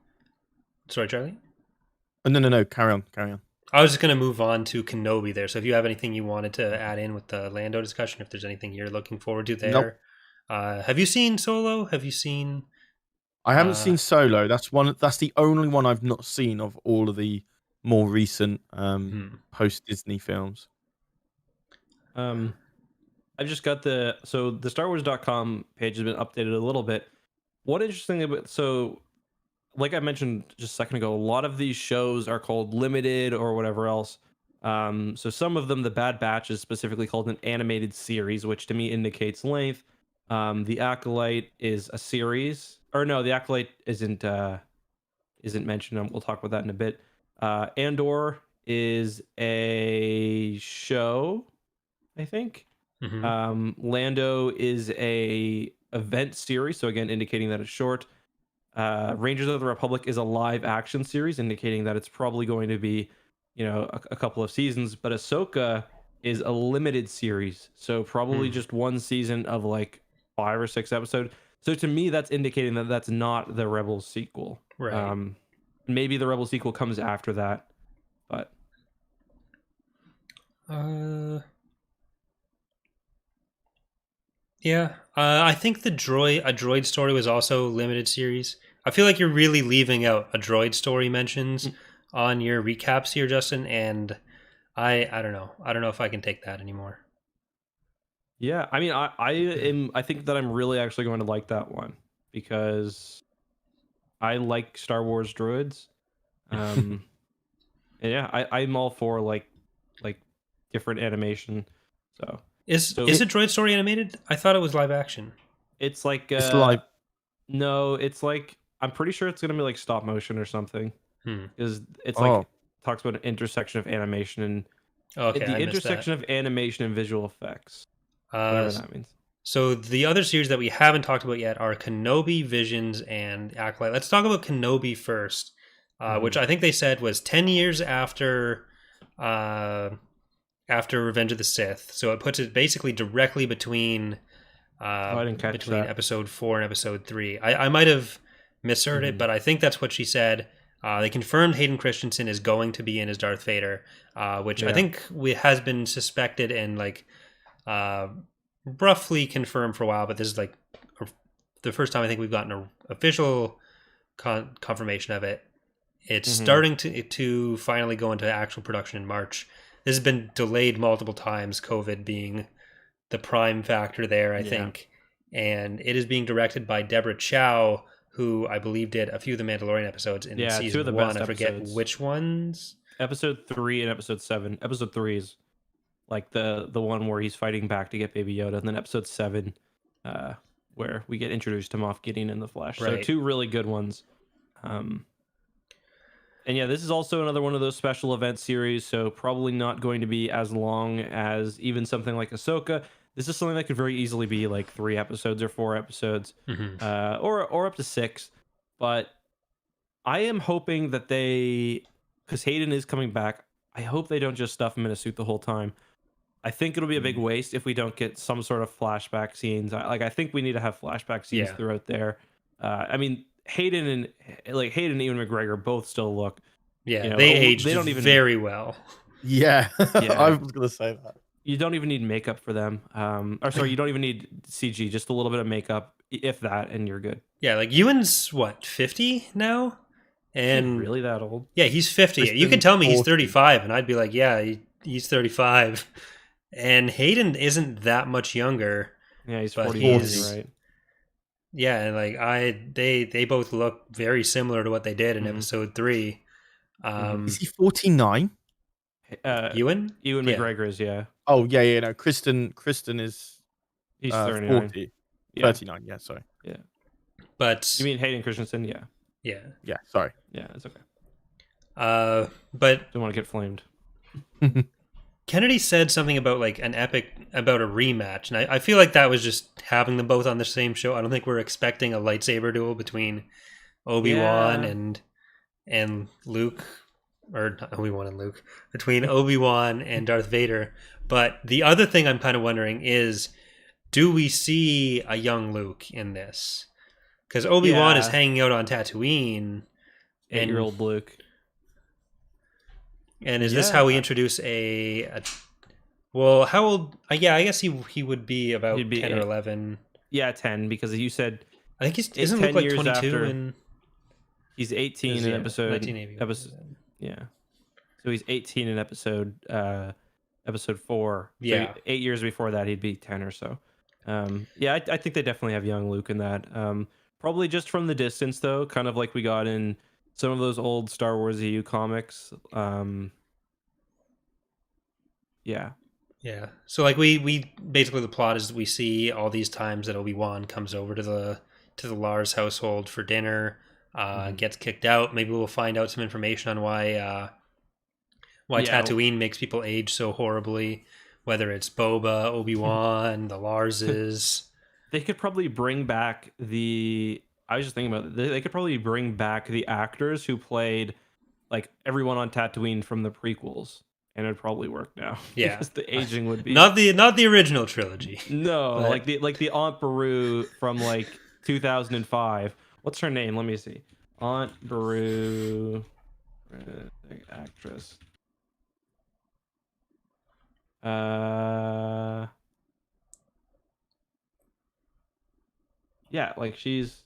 sorry, Charlie? No. Carry on. I was just going to move on to Kenobi there. So if you have anything you wanted to add in with the Lando discussion, if there's anything you're looking forward to there. Have you seen Solo? Have you seen? I haven't seen Solo. That's the only one I've not seen of all of the more recent post Disney films. I've just got the StarWars.com page has been updated a little bit. One interesting about like I mentioned just a second ago, a lot of these shows are called limited or whatever else. So some of them, the Bad Batch is specifically called an animated series, which to me indicates length. The Acolyte is a series, or no, the Acolyte isn't mentioned. We'll talk about that in a bit. Andor is a show, I think. Lando is a event series, so again indicating that it's short. Rangers of the Republic is a live action series, indicating that it's probably going to be, a couple of seasons. But Ahsoka is a limited series, so probably just one season of like 5 or 6 episodes. So to me, that's indicating that that's not the Rebels sequel. Right. Maybe the Rebels sequel comes after that, but yeah. I think a droid story was also limited series. I feel like you're really leaving out a droid story mentions on your recaps here, Justin, and I don't know. I don't know if I can take that anymore. Yeah, I mean, I think that I'm really actually going to like that one because I like Star Wars droids. And yeah, I'm all for like different animation. So is a droid story animated? I thought it was live action. It's like it's live. No, it's like I'm pretty sure it's gonna be like stop motion or something. Because it's talks about an intersection of animation and the intersection of animation and visual effects. Whatever that means. So the other series that we haven't talked about yet are Kenobi, Visions, and Acolyte. Let's talk about Kenobi first, which I think they said was 10 years after Revenge of the Sith. So it puts it basically directly between episode 4 and episode 3. I might have misheard it, but I think that's what she said. They confirmed Hayden Christensen is going to be in as Darth Vader, which I think has been suspected and like roughly confirmed for a while, but this is like the first time I think we've gotten an official confirmation of it. It's starting to finally go into actual production in March. This has been delayed multiple times, COVID being the prime factor there, I think. And it is being directed by Deborah Chow, who I believe did a few of the Mandalorian episodes in season 2 of the 1. I forget which ones. Episode 3 and episode 7. Episode 3 is like the one where he's fighting back to get Baby Yoda, and then episode 7, where we get introduced to Moff Gideon in the flesh. Right. So 2 really good ones. And yeah, this is also another one of those special event series, so probably not going to be as long as even something like Ahsoka. This is something that could very easily be like 3 episodes or 4 episodes, or up to 6. But I am hoping that because Hayden is coming back, I hope they don't just stuff him in a suit the whole time. I think it'll be a big waste if we don't get some sort of flashback scenes. I think we need to have flashback scenes throughout there. I mean, Hayden and Ewan McGregor both still look. Yeah, they aged very well. Yeah, I was gonna say that. You don't even need makeup for them. You don't even need CG. Just a little bit of makeup, if that, and you're good. Yeah, like Ewan's what, 50 now, and really that old? Yeah, he's 50. You could tell me he's 35, and I'd be like, yeah, he's 35. And Hayden isn't that much younger. Yeah, he's 40, right? Yeah, and like they both look very similar to what they did in episode 3. Is he 49? Ewan McGregor is, yeah. Oh yeah, no. Kristen is he's 39. 40. Yeah. 39, yeah, sorry. Yeah. But you mean Hayden Christensen? Yeah. Yeah, sorry. Yeah, it's okay. But don't want to get flamed. Kennedy said something about like about a rematch, and I feel like that was just having them both on the same show. I don't think we're expecting a lightsaber duel between Obi-Wan and Luke, or not Obi-Wan and Luke, between Obi-Wan and Darth Vader. But the other thing I'm kind of wondering is, do we see a young Luke in this? Because Obi-Wan is hanging out on Tatooine. 8-year-old Luke. And is this how we introduce well, how old? Yeah, I guess he would be about 10 or 11. Yeah, 10, because you said I think he doesn't look 10 like years 22 after. in... He's 18 in episode. 1980. Yeah. So he's 18 in episode 4. Yeah. So 8 years before that, he'd be 10 or so. Yeah, I think they definitely have young Luke in that. Probably just from the distance, though, kind of like we got in some of those old Star Wars EU comics. Yeah. Yeah. So like we basically, the plot is we see all these times that Obi-Wan comes over to the Lars household for dinner, gets kicked out. Maybe we'll find out some information on why Tatooine makes people age so horribly, whether it's Boba, Obi-Wan, the Larses. They could probably bring back I was just thinking about it. They could probably bring back the actors who played like everyone on Tatooine from the prequels, and it'd probably work now. Yeah, because the aging would be not the original trilogy. No, but... like the Aunt Beru from like 2005. What's her name? Let me see. Aunt Beru, actress. Yeah, like she's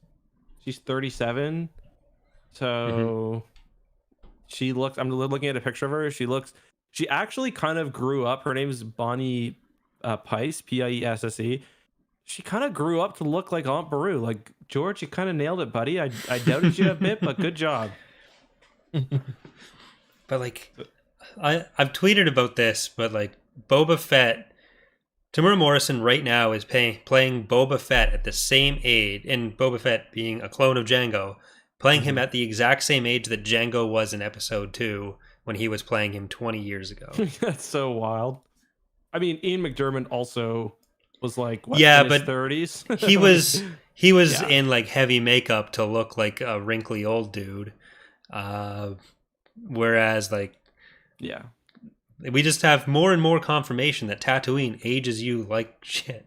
37. So she looks, I'm looking at a picture of her. She actually kind of grew up. Her name is Bonnie Piesse, Piesse. She kind of grew up to look like Aunt Beru. Like, George, you kind of nailed it, buddy. I doubted you a bit, but good job. But like, I've tweeted about this, but like Boba Fett, Tamura Morrison right now is playing Boba Fett at the same age, and Boba Fett being a clone of Jango, playing him at the exact same age that Jango was in Episode 2 when he was playing him 20 years ago. That's so wild. I mean, Ian McDiarmid also was like, what, yeah, in his but 30s? he was in like heavy makeup to look like a wrinkly old dude. Whereas like, yeah, we just have more and more confirmation that Tatooine ages you like shit.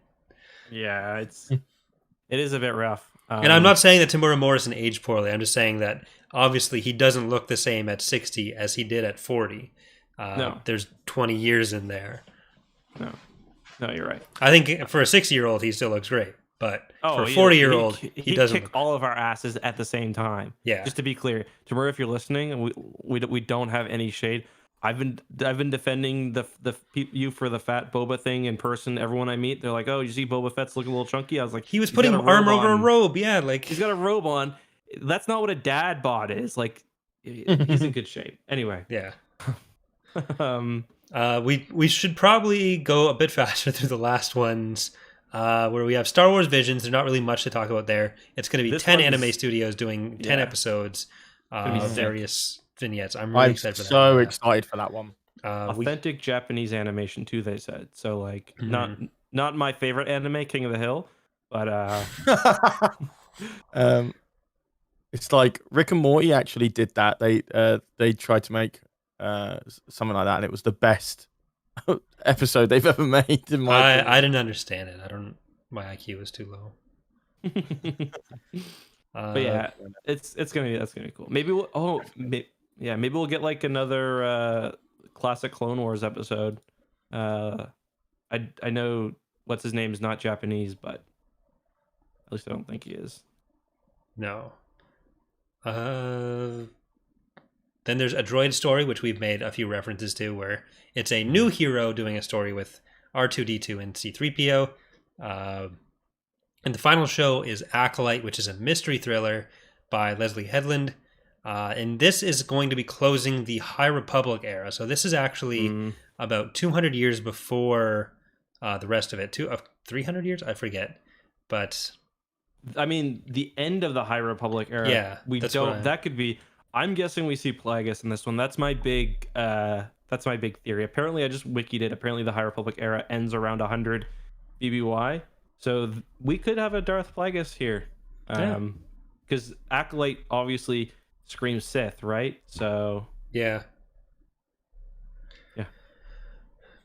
Yeah, it is a bit rough. And I'm not saying that Tamura Morrison aged poorly. I'm just saying that obviously he doesn't look the same at 60 as he did at 40. No. There's 20 years in there. No, you're right. I think for a 60-year-old, he still looks great. But for a 40-year-old, he doesn't kick all of our asses at the same time. Yeah. Just to be clear, Tamura, if you're listening, and we don't have any shade. I've been defending you for the fat Boba thing in person. Everyone I meet, they're like, "Oh, you see Boba Fett's looking a little chunky." I was like, he was putting armor over a robe. Yeah, like he's got a robe on. That's not what a dad bod is. Like, he's in good shape. Anyway. Yeah. We should probably go a bit faster through the last ones, where we have Star Wars Visions. There's not really much to talk about there. It's going to be 10 anime studios doing 10 episodes, various vignettes. I'm really excited for that. I'm so excited for that one. Authentic Japanese animation too, they said. So like, not my favorite anime, King of the Hill, but it's like Rick and Morty actually did that. They tried to make something like that, and it was the best episode they've ever made. In my I didn't understand it. My IQ was too low. But yeah, that's gonna be cool. Maybe maybe we'll get like another classic Clone Wars episode. I know what's his name is not Japanese, but at least I don't think he is. No. Then there's a droid story, which we've made a few references to, where it's a new hero doing a story with R2-D2 and C-3PO. And the final show is Acolyte, which is a mystery thriller by Leslie Headland. And this is going to be closing the High Republic era. So this is actually about 200 years before the rest of it. 300 years? I forget. But I mean, the end of the High Republic era. Yeah, that could be. I'm guessing we see Plagueis in this one. That's my big theory. Apparently, I just wikied it. Apparently, the High Republic era ends around 100 BBY. So we could have a Darth Plagueis here. Because Acolyte obviously screams Sith, right? So yeah.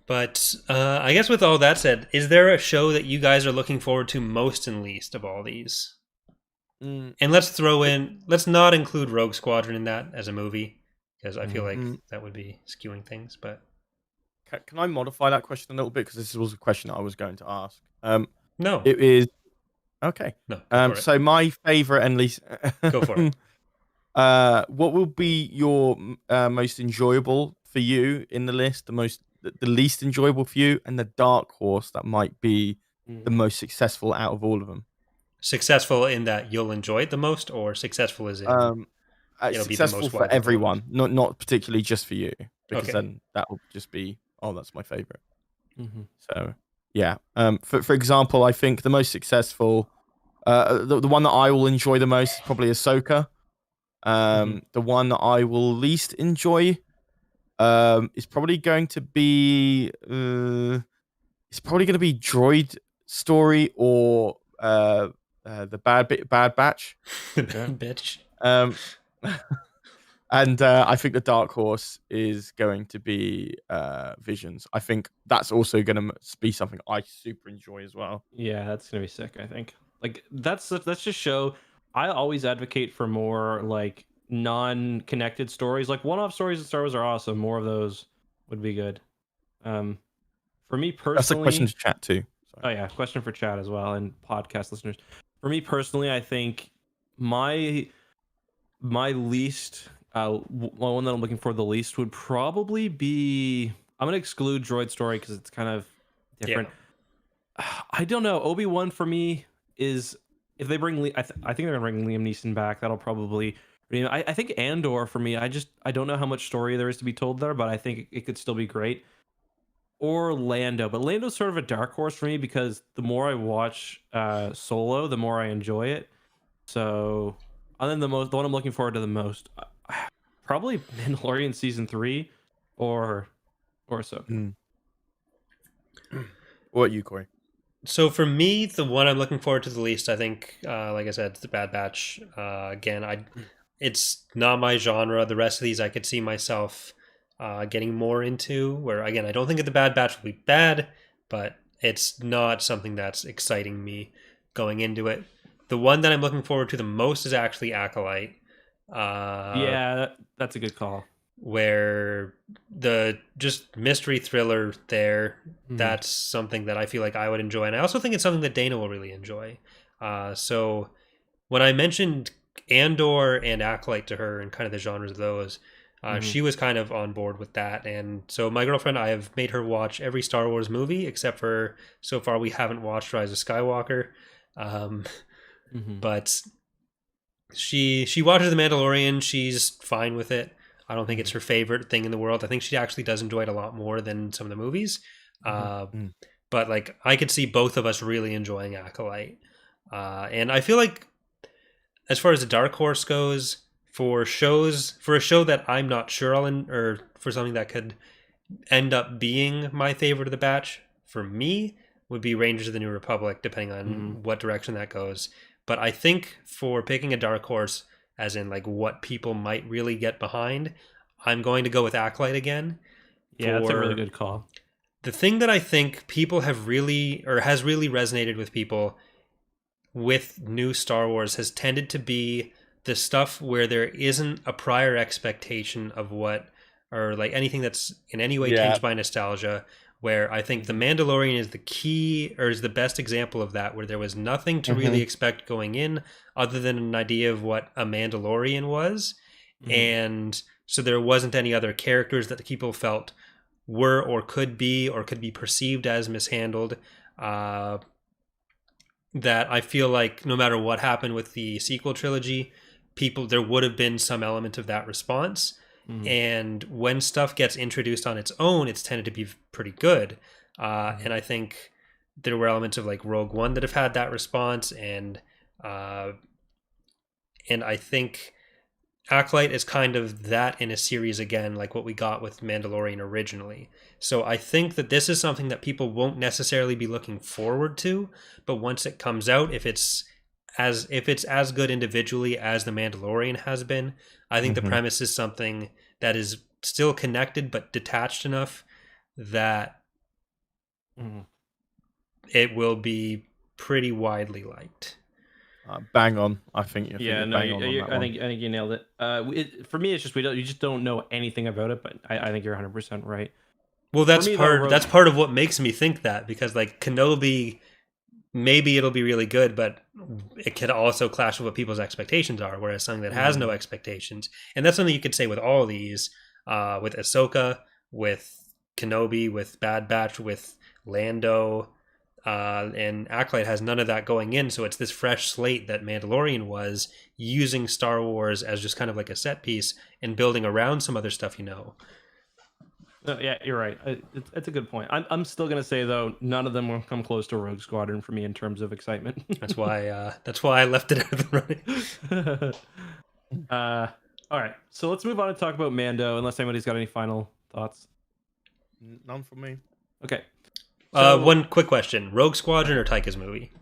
But I guess with all that said, is there a show that you guys are looking forward to most and least of all these? And let's not include Rogue Squadron in that as a movie, because I feel like that would be skewing things. But can I modify that question a little bit, because this was a question I was going to ask? No, it is Okay. No. Go for it. So my favorite and least. Go for it. What will be your most enjoyable for you in the list? The least enjoyable for you, and the dark horse that might be the most successful out of all of them. Successful in that you'll enjoy it the most, or successful as in it'll be the Successful most for widely everyone, beloved? not particularly just for you, because Okay. then that will just be, oh, that's my favorite. Mm-hmm. So yeah. For example, I think the most successful, the one that I will enjoy the most is probably Ahsoka. The one that I will least enjoy, is probably going to be, Droid Story or the Bad Batch. Bitch. Um, and I think the dark horse is going to be Visions. I think that's also going to be something I super enjoy as well. Yeah, that's gonna be sick. I think like that's just show. I always advocate for more like non-connected stories. Like one-off stories in Star Wars are awesome. More of those would be good. For me personally, That's a question to chat too. Oh yeah, question for chat as well and podcast listeners. For me personally, I think my least one that I'm looking for the least would probably be, I'm gonna exclude Droid Story because it's kind of different. I don't know. Obi-Wan for me is, if they bring I think they're gonna bring Liam Neeson back. That'll probably, I think Andor for me. I don't know how much story there is to be told there, but I think it could still be great. Or Lando, but Lando's sort of a dark horse for me because the more I watch Solo, the more I enjoy it. So, and then the one I'm looking forward to the most, probably Mandalorian season 3, or so. What about you, Corey? So for me, the one I'm looking forward to the least, I think, like I said, the Bad Batch. Again, it's not my genre. The rest of these, I could see myself getting more into. Where again, I don't think the Bad Batch will be bad, but it's not something that's exciting me going into it. The one that I'm looking forward to the most is actually Acolyte. Yeah, that's a good call. Where the just mystery thriller there, that's something that I feel like I would enjoy, and I also think it's something that Dana will really enjoy. So when I mentioned Andor and Acolyte to her and kind of the genres of those, she was kind of on board with that. And so my girlfriend, I have made her watch every Star Wars movie except for, so far we haven't watched Rise of Skywalker. But she watches The Mandalorian. She's fine with it. I don't think it's her favorite thing in the world. I think she actually does enjoy it a lot more than some of the movies. But like, I could see both of us really enjoying Acolyte. And I feel like, as far as the dark horse goes, for a show that I'm not sure or for something that could end up being my favorite of the batch, for me, would be Rangers of the New Republic, depending on what direction that goes. But I think for picking a dark horse, as in like what people might really get behind, I'm going to go with Acolyte again. Yeah, that's a really good call. The thing that I think people have really, or has really resonated with people with new Star Wars, has tended to be the stuff where there isn't a prior expectation of what, or like anything that's in any way tinged by nostalgia, where I think The Mandalorian is the key, or is the best example of that, where there was nothing to really expect going in other than an idea of what a Mandalorian was. And so there wasn't any other characters that the people felt were or could be perceived as mishandled. That I feel like no matter what happened with the sequel trilogy, there would have been some element of that response. And when stuff gets introduced on its own, it's tended to be pretty good. And I think there were elements of like Rogue One that have had that response, and I think Acolyte is kind of that in a series again, like what we got with Mandalorian originally. So I think that this is something that people won't necessarily be looking forward to, but once it comes out, if it's as good individually as The Mandalorian has been, I think the premise is something that is still connected but detached enough that it will be pretty widely liked. Bang on. I think. I think you nailed it. For me, it's just you just don't know anything about it, but I think you're 100% right. Well, that's part of what makes me think that, because like Kenobi maybe it'll be really good, but it could also clash with what people's expectations are. Whereas something that has no expectations, and that's something you could say with all of these, with Ahsoka, with Kenobi, with Bad Batch, with Lando, and Acolyte has none of that going in. So it's this fresh slate that Mandalorian was, using Star Wars as just kind of like a set piece and building around some other stuff, Yeah, you're right. It's a good point. I'm still gonna say though, none of them will come close to Rogue Squadron for me in terms of excitement. That's why I left it out of the running. All right, so let's move on and talk about Mando. Unless anybody's got any final thoughts. None from me. Okay. One quick question: Rogue Squadron or Taika's movie?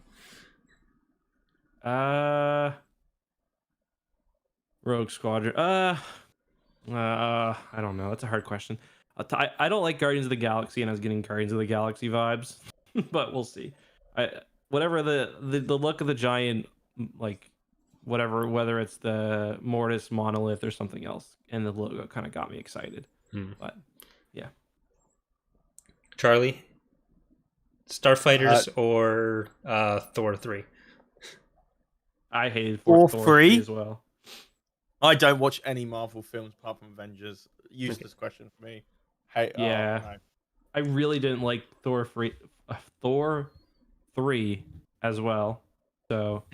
Rogue Squadron. I don't know. That's a hard question. I don't like Guardians of the Galaxy, and I was getting Guardians of the Galaxy vibes, but we'll see. Whatever the look of the giant, like whatever, whether it's the Mortis monolith or something else, and the logo kind of got me excited. But yeah, Charlie, Starfighters or Thor 3? I hated Thor Thor 3 as well. I don't watch any Marvel films apart from Avengers. Useless question for me. Hey, Yeah. no. I really didn't like Thor 3 as well. So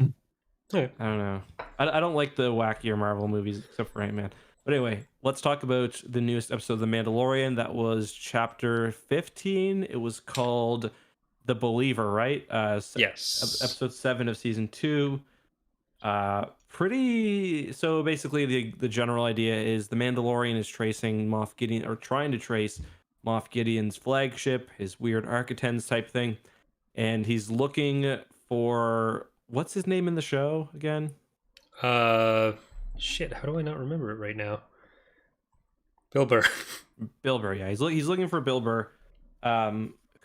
Yeah. I don't know. I don't like the wackier Marvel movies except for Ant-Man. But anyway, let's talk about the newest episode of The Mandalorian. That was chapter 15. It was called The Believer, right? Yes. Episode 7 of season 2. So basically the general idea is the Mandalorian is tracing Moff Gideon, or trying to trace Moff Gideon's flagship, his weird Architens type thing, and he's looking for, what's his name in the show again? Shit, how do I not remember it right now? Bill Burr. Bill Burr, yeah. He's looking for Bill Burr,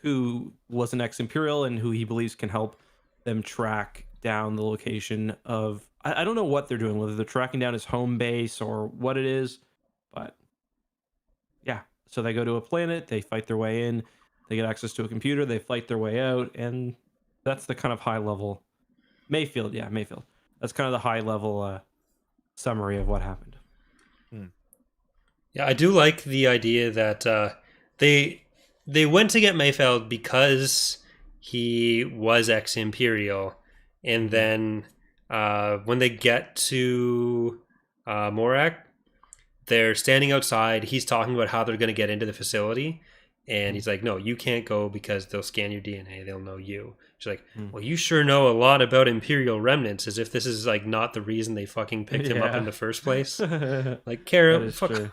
who was an ex-Imperial and who he believes can help them track down the location of, I don't know what they're doing, whether they're tracking down his home base or what it is, but yeah. So they go to a planet, they fight their way in, they get access to a computer, they fight their way out, and that's the kind of high level Mayfield. That's kind of the high level summary of what happened. Yeah, I do like the idea that they went to get Mayfeld because he was ex-Imperial, and then when they get to Morak, they're standing outside. He's talking about how they're going to get into the facility, and he's like, "No, you can't go because they'll scan your DNA. They'll know you." She's like, "Well, you sure know a lot about Imperial remnants, as if this is like not the reason they fucking picked him up in the first place." Like, Kara, That is true.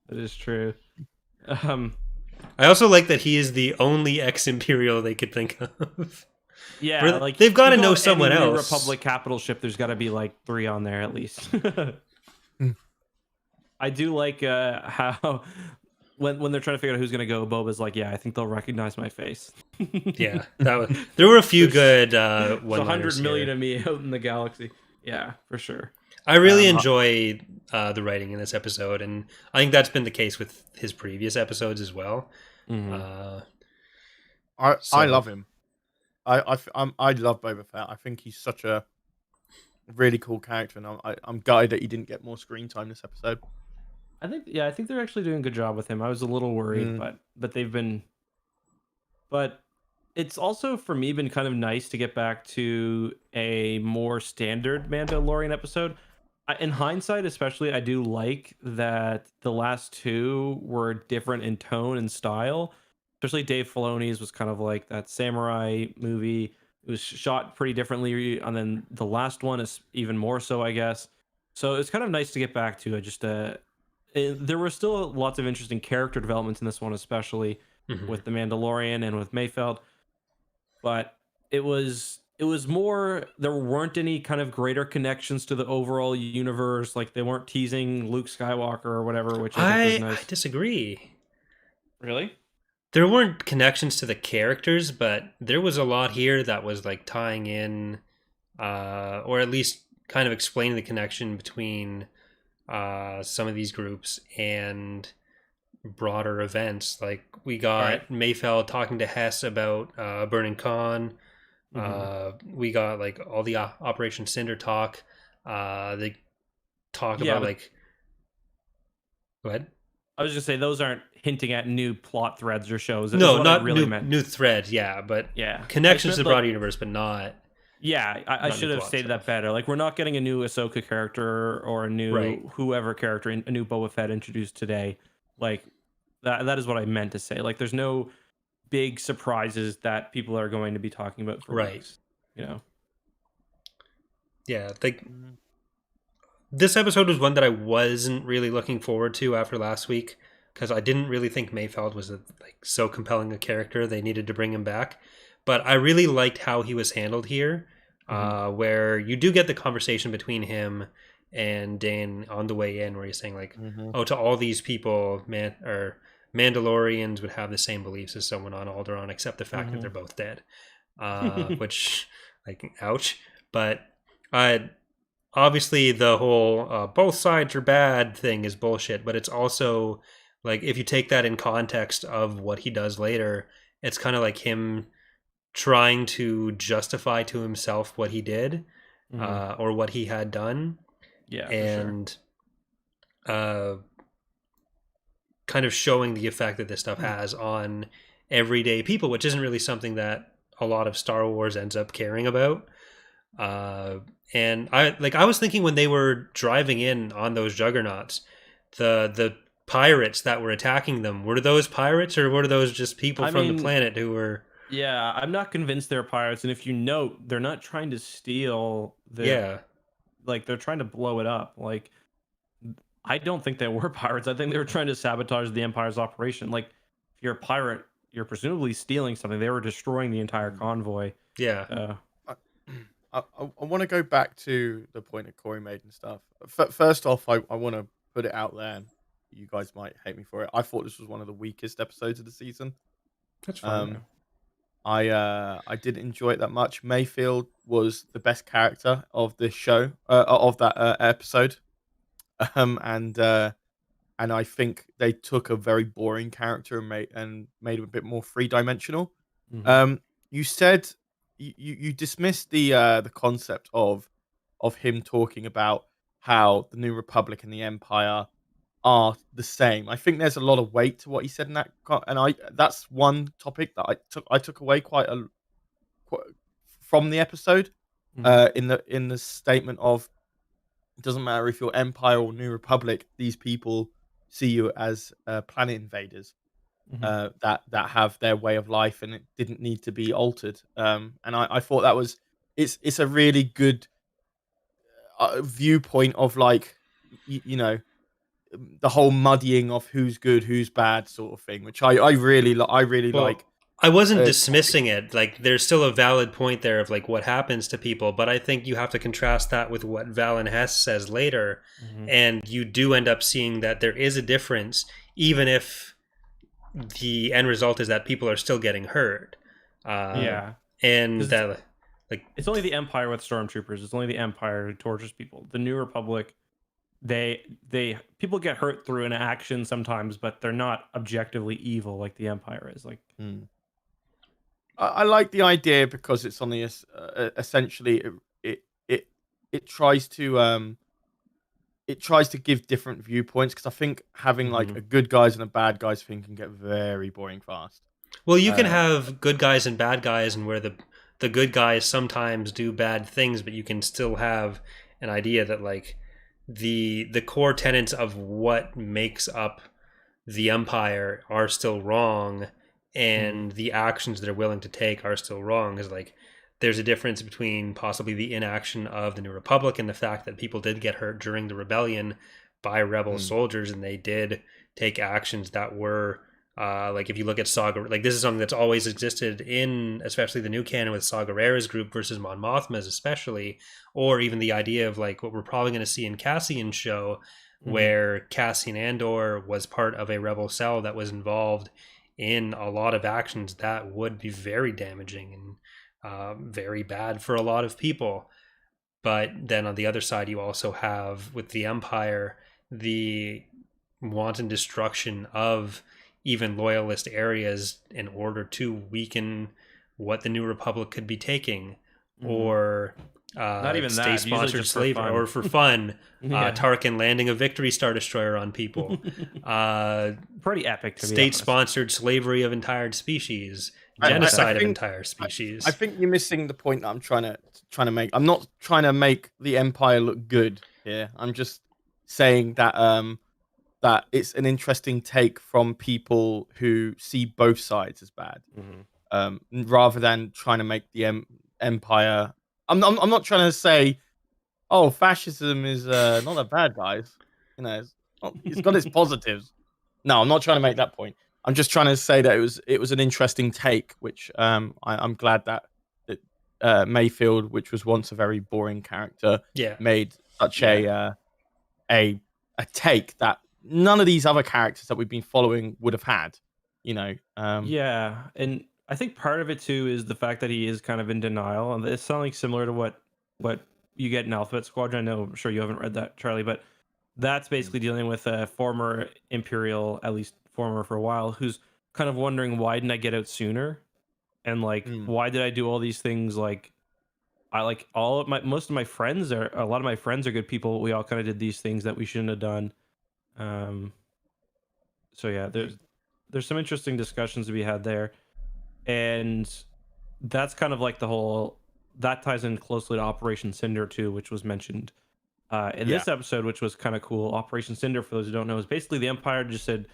That is true. I also like that he is the only ex-Imperial they could think of. Yeah, like they've got to you know on someone any else. Republic capital ship, there's got to be like 3 on there at least. I do like how when they're trying to figure out who's gonna go, Boba's like, "Yeah, I think they'll recognize my face." Yeah, there were a few good There's 100 million of me out in the galaxy. Yeah, for sure. I really enjoy the writing in this episode, and I think that's been the case with his previous episodes as well. Mm-hmm. I love him. I love Boba Fett. I think he's such a really cool character, and I'm gutted that he didn't get more screen time this episode. I think they're actually doing a good job with him. I was a little worried, but they've been. But it's also for me been kind of nice to get back to a more standard Mandalorian episode. In hindsight, especially, I do like that the last 2 were different in tone and style. Especially Dave Filoni's was kind of like that samurai movie. It was shot pretty differently, and then the last one is even more so, I guess. So it's kind of nice to get back to. There were still lots of interesting character developments in this one, especially with the Mandalorian and with Mayfeld. But it was more, there weren't any kind of greater connections to the overall universe. Like they weren't teasing Luke Skywalker or whatever, which I think was nice. I disagree. Really? There weren't connections to the characters, but there was a lot here that was like tying in, or at least kind of explaining the connection between some of these groups and broader events. Like we got Mayfeld talking to Hess about Burning Khan. We got like all the Operation Cinder talk. They talk about like. Go ahead. I was just say those aren't hinting at new plot threads or shows. No, not really new threads. Yeah, but connections to the broader universe, but not. Yeah, I should have stated that better. Like, we're not getting a new Ahsoka character or a new whoever character, a new Boba Fett introduced today. Like, that is what I meant to say. Like, there's no big surprises that people are going to be talking about for weeks, you know? Yeah, like, this episode was one that I wasn't really looking forward to after last week, because I didn't really think Mayfeld was so compelling a character they needed to bring him back. But I really liked how he was handled here, where you do get the conversation between him and Dan on the way in, where he's saying like, "Oh, to all these people, Mandalorians would have the same beliefs as someone on Alderaan, except the fact that they're both dead," which, like, ouch. But obviously, the whole both sides are bad thing is bullshit. But it's also like, if you take that in context of what he does later, it's kind of like him trying to justify to himself what he did or what he had done. Yeah, and kind of showing the effect that this stuff has on everyday people, which isn't really something that a lot of Star Wars ends up caring about. And I was thinking when they were driving in on those juggernauts, the pirates that were attacking them, were those pirates or were those just people from the planet who were... Yeah, I'm not convinced they're pirates. And if you note, they're not trying to steal like, they're trying to blow it up. Like, I don't think they were pirates. I think they were trying to sabotage the Empire's operation. Like, if you're a pirate, you're presumably stealing something. They were destroying the entire convoy. Yeah. I want to go back to the point that Corey made and stuff. First off, I want to put it out there, and you guys might hate me for it. I thought this was one of the weakest episodes of the season. That's fine. I didn't enjoy it that much. Mayfield was the best character of this show, of that episode, and I think they took a very boring character and made him a bit more three-dimensional. You said you dismissed the concept of him talking about how the New Republic and the Empire are the same. I think there's a lot of weight to what he said in that, and that's one topic that I took away quite from the episode. In the statement of, it doesn't matter if you're Empire or New Republic, these people see you as planet invaders that have their way of life, and it didn't need to be altered. And I thought that was it's a really good viewpoint of, like, you know, the whole muddying of who's good, who's bad sort of thing, which I really like. I wasn't dismissing it. Like, there's still a valid point there of like what happens to people, but I think you have to contrast that with what Valen Hess says later, and you do end up seeing that there is a difference, even if the end result is that people are still getting hurt. And that, like, it's only the Empire with stormtroopers. It's only the Empire who tortures people. The New Republic, they people get hurt through an action sometimes, but they're not objectively evil like the Empire is. Like, I like the idea because it's on the essentially it tries to give different viewpoints, because I think having like a good guys and a bad guys thing can get very boring fast. Well, you can have good guys and bad guys, and where the good guys sometimes do bad things, but you can still have an idea that, like, the core tenets of what makes up the Empire are still wrong, and the actions they're willing to take are still wrong. Because, like, there's a difference between possibly the inaction of the New Republic and the fact that people did get hurt during the rebellion by rebel soldiers, and they did take actions that were like, if you look at Saga, like, this is something that's always existed in especially the new canon with Saw Gerrera's group versus Mon Mothma's especially, or even the idea of like what we're probably going to see in Cassian's show, where Cassian Andor was part of a rebel cell that was involved in a lot of actions that would be very damaging and very bad for a lot of people. But then on the other side, you also have, with the Empire, the wanton destruction of even loyalist areas in order to weaken what the New Republic could be taking, or not even state-sponsored slavery, or for fun, Tarkin landing a Victory Star Destroyer on people. Pretty epic, to be state-sponsored slavery of entire species, genocide of entire species. I think you're missing the point that I'm trying to make. I'm not trying to make the Empire look good here. I'm just saying that that it's an interesting take from people who see both sides as bad, rather than trying to make the Empire. I'm not trying to say, oh, fascism is not that bad, guys. You know, it's got its positives. No, I'm not trying to make that point. I'm just trying to say that it was an interesting take, which I'm glad that Mayfield, which was once a very boring character, made such a take that none of these other characters that we've been following would have had. You know. And I think part of it too is the fact that he is kind of in denial, and it's something similar to what you get in Alphabet Squadron. I know, I'm sure you haven't read that, Charlie, but that's basically dealing with a former Imperial, at least former for a while, who's kind of wondering, why didn't I get out sooner? And like, why did I do all these things? Like, I like most of my friends a lot of my friends are good people. We all kind of did these things that we shouldn't have done. So yeah, there's some interesting discussions to be had there. And that's kind of like that ties in closely to Operation Cinder too, which was mentioned in this episode, which was kind of cool. Operation Cinder, for those who don't know, is basically the Empire just said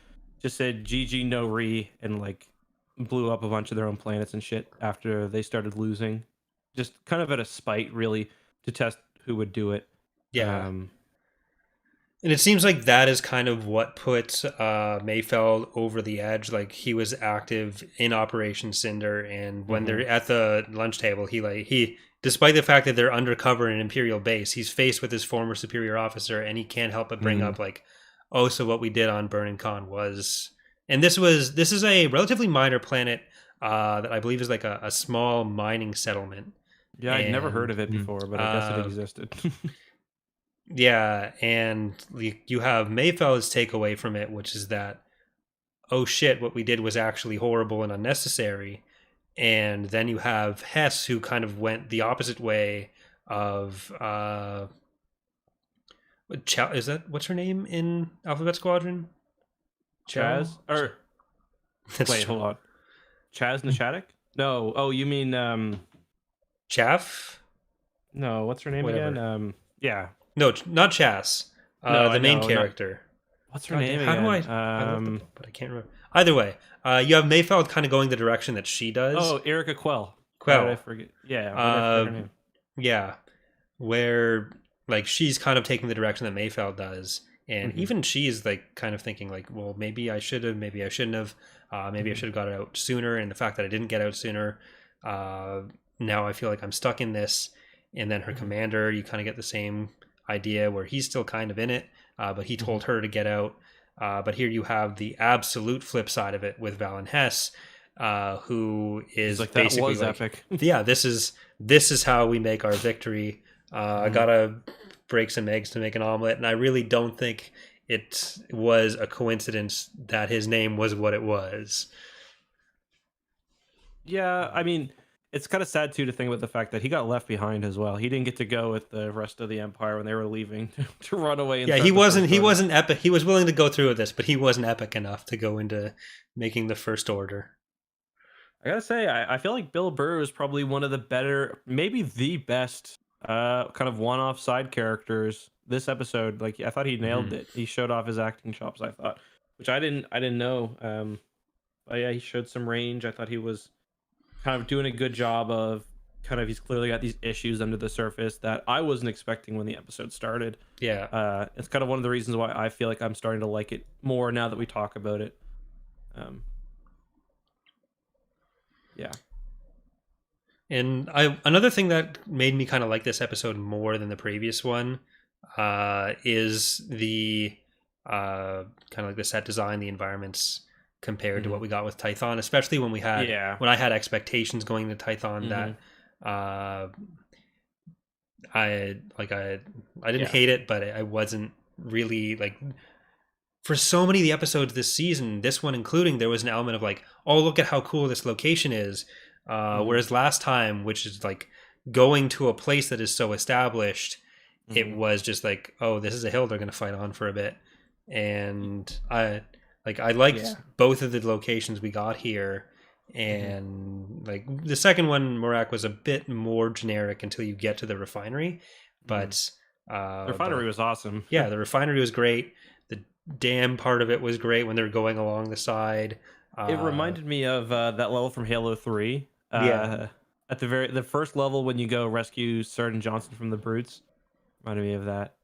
GG no re, and like blew up a bunch of their own planets and shit after they started losing, just kind of out of spite, really, to test who would do it. And it seems like that is kind of what put Mayfeld over the edge. Like, he was active in Operation Cinder, and when they're at the lunch table, he despite the fact that they're undercover in an Imperial base, he's faced with his former superior officer, and he can't help but bring up like, oh, so what we did on Burning Con was, and this is a relatively minor planet that I believe is like a small mining settlement. Yeah, I'd never heard of it before, but I guess it existed. Yeah, and you have Mayfeld's takeaway from it, which is that, oh shit, what we did was actually horrible and unnecessary. And then you have Hess, who kind of went the opposite way of is that, what's her name in Alphabet Squadron? Chaz? Or wait, hold on. Chaz Nishadik? No. Oh, you mean Chaff? No, what's her name again? Yeah. No, not Chas. The main character. What's her name again? How do I but I can't remember. Either way, you have Mayfeld kind of going the direction that she does. Oh, Erica Quell. Quell. I forget. Yeah. I her name. Yeah. Where like she's kind of taking the direction that Mayfeld does. And even she's like kind of thinking like, well, maybe I should have, maybe I shouldn't have. Maybe I should have got out sooner. And the fact that I didn't get out sooner, now I feel like I'm stuck in this. And then her commander, you kind of get the same idea where he's still kind of in it, but he told her to get out. But here you have the absolute flip side of it with Valen Hess, who is like, basically that was epic. Yeah, this is how we make our victory. I gotta break some eggs to make an omelet, and I really don't think it was a coincidence that his name was what it was. Yeah, I mean, it's kind of sad too to think about the fact that he got left behind as well. He didn't get to go with the rest of the Empire when they were leaving to run away. And he wasn't epic. He was willing to go through with this, but he wasn't epic enough to go into making the First Order. I gotta say, I feel like Bill Burr is probably one of the better, maybe the best, kind of one-off side characters this episode. Like, I thought he nailed it. He showed off his acting chops, I thought, which I didn't know. But yeah, he showed some range. I thought he was kind of doing a good job of he's clearly got these issues under the surface that I wasn't expecting when the episode started. Yeah. It's kind of one of the reasons why I feel like I'm starting to like it more now that we talk about it. Yeah. And another thing that made me kind of like this episode more than the previous one is the kind of like the set design, the environments compared to what we got with Tython, especially when when I had expectations going to Tython that I didn't hate it, but I wasn't really like, for so many of the episodes this season, this one including, there was an element of like, oh, look at how cool this location is. Whereas last time, which is like going to a place that is so established, it was just like, oh, this is a hill they're going to fight on for a bit. And I liked both of the locations we got here. And like the second one, Morak, was a bit more generic until you get to the refinery. But the refinery was awesome. Yeah, the refinery was great. The dam part of it was great when they were going along the side. It reminded me of that level from Halo 3. At the first level when you go rescue Sergeant Johnson from the brutes, reminded me of that.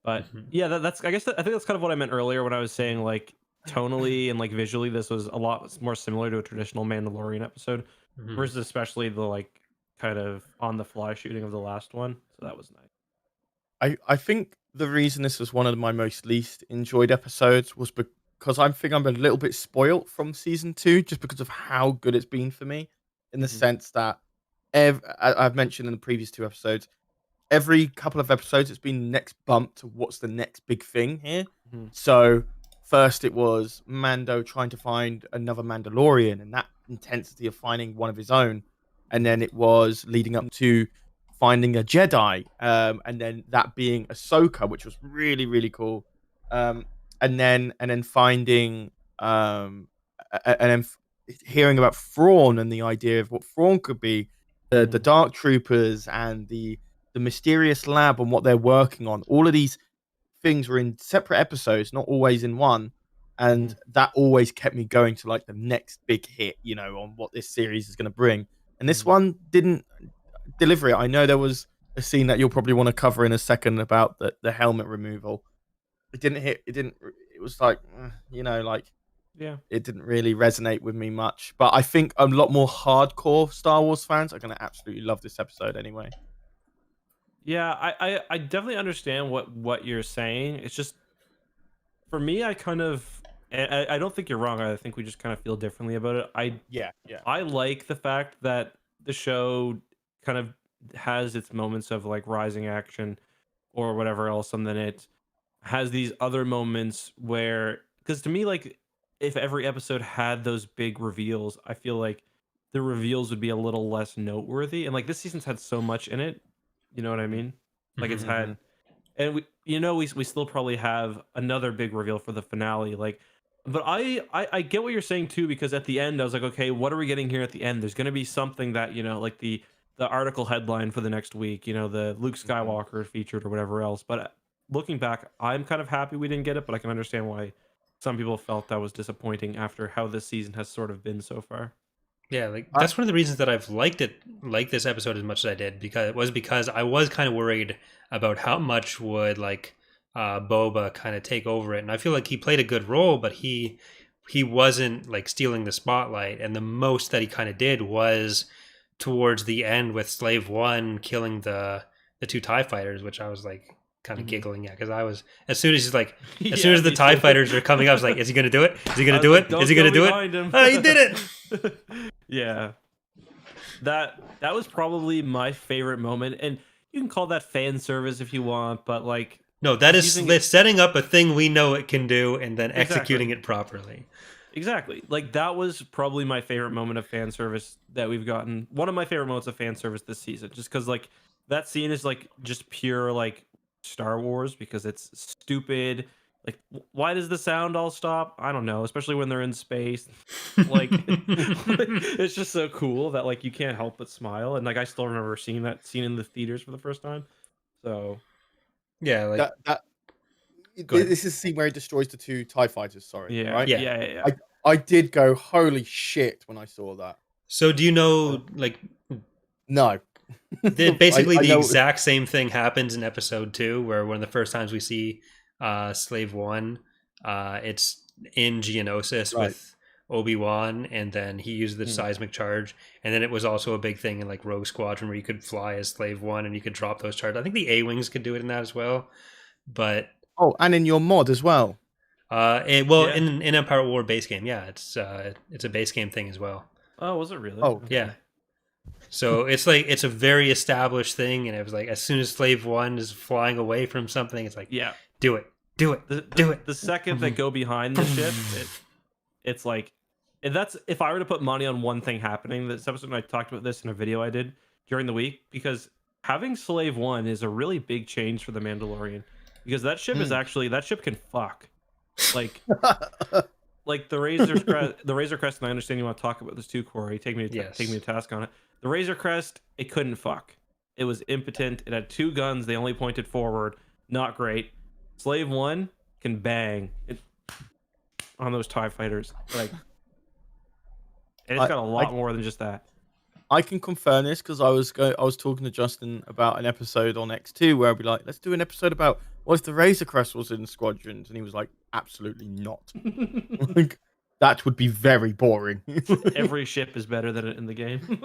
But yeah, that's I think that's kind of what I meant earlier when I was saying like tonally and like visually this was a lot more similar to a traditional Mandalorian episode versus especially the like kind of on the fly shooting of the last one. So that was nice. I think the reason this was one of my most least enjoyed episodes was because I think I'm a little bit spoilt from season 2 just because of how good it's been for me, in the sense that I've mentioned in the previous 2 episodes, every couple of episodes it's been next bump to what's the next big thing here. So first it was Mando trying to find another Mandalorian and that intensity of finding one of his own, and then it was leading up to finding a Jedi, and then that being Ahsoka, which was really, really cool. And then finding and then hearing about Thrawn and the idea of what Thrawn could be, the Dark Troopers and the mysterious lab and what they're working on. All of these things were in separate episodes, not always in one. And that always kept me going to like the next big hit, you know, on what this series is going to bring. And this one didn't deliver it. I know there was a scene that you'll probably want to cover in a second about the helmet removal. It didn't hit. It was like, you know, like, it didn't really resonate with me much. But I think a lot more hardcore Star Wars fans are going to absolutely love this episode anyway. Yeah, I definitely understand what you're saying. It's just, for me, I don't think you're wrong. I think we just kind of feel differently about it. I like the fact that the show kind of has its moments of like rising action or whatever else, and then it has these other moments where, because to me, like, if every episode had those big reveals, I feel like the reveals would be a little less noteworthy. And like this season's had so much in it, you know what I mean? Like it's had, and we still probably have another big reveal for the finale. Like, but I get what you're saying too, because at the end I was like, okay, what are we getting here at the end? There's going to be something that, you know, like the article headline for the next week, you know, the Luke Skywalker featured or whatever else. But looking back, I'm kind of happy we didn't get it, but I can understand why some people felt that was disappointing after how this season has sort of been so far. Yeah, like that's one of the reasons that I've liked this episode as much as I did, because I was kind of worried about how much would like Boba kind of take over it, and I feel like he played a good role, but he wasn't like stealing the spotlight, and the most that he kind of did was towards the end with Slave One killing the 2 TIE fighters, which I was like kind of giggling at, because I was, as soon as he's like, as soon as the TIE fighters are coming, I was like, is he gonna do it? Is he gonna do it? Is he gonna do it? Oh, he did it. Yeah, that was probably my favorite moment, and you can call that fan service if you want, but like, no, that is setting up a thing we know it can do and then executing it properly. Exactly. Like that was probably my favorite moment of fan service that we've gotten. One of my favorite moments of fan service this season, just because like that scene is like just pure like Star Wars, because it's stupid. Like, why does the sound all stop? I don't know, especially when they're in space. Like, it's just so cool that like you can't help but smile. And like I still remember seeing that scene in the theaters for the first time. So yeah, like this is the scene where he destroys the 2 TIE fighters. Sorry, yeah, right? Yeah. I did go, holy shit, when I saw that. So do you know, like, no. Basically, the exact same thing happens in episode 2, where one of the first times we see Slave One, it's in Geonosis with Obi-Wan, and then he uses the seismic charge, and then it was also a big thing in like Rogue Squadron where you could fly as Slave One and you could drop those charges. I think the A-Wings could do it in that as well, but and in your mod as well. In Empire War base game, yeah, it's a base game thing as well. Oh, was it really? Oh, yeah. So it's like it's a very established thing, and it was like as soon as Slave One is flying away from something, it's like, yeah, do it. The second they go behind the ship, it's like if I were to put money on one thing happening this episode, and I talked about this in a video I did during the week, because having Slave One is a really big change for the Mandalorian, because that ship is actually that ship can fuck, like the Razor Crest. And I understand you want to talk about this too, Corey. Take me to task on it. The Razor Crest, it couldn't fuck. It was impotent. It had 2 guns. They only pointed forward. Not great. Slave One can bang it on those TIE fighters. Like, and it's got a lot more than just that. I can confirm this because I was talking to Justin about an episode on X2 where I'd be like, let's do an episode about what if the Razor Crest was in Squadrons, and he was like, absolutely not. Like, that would be very boring. Every ship is better than it in the game.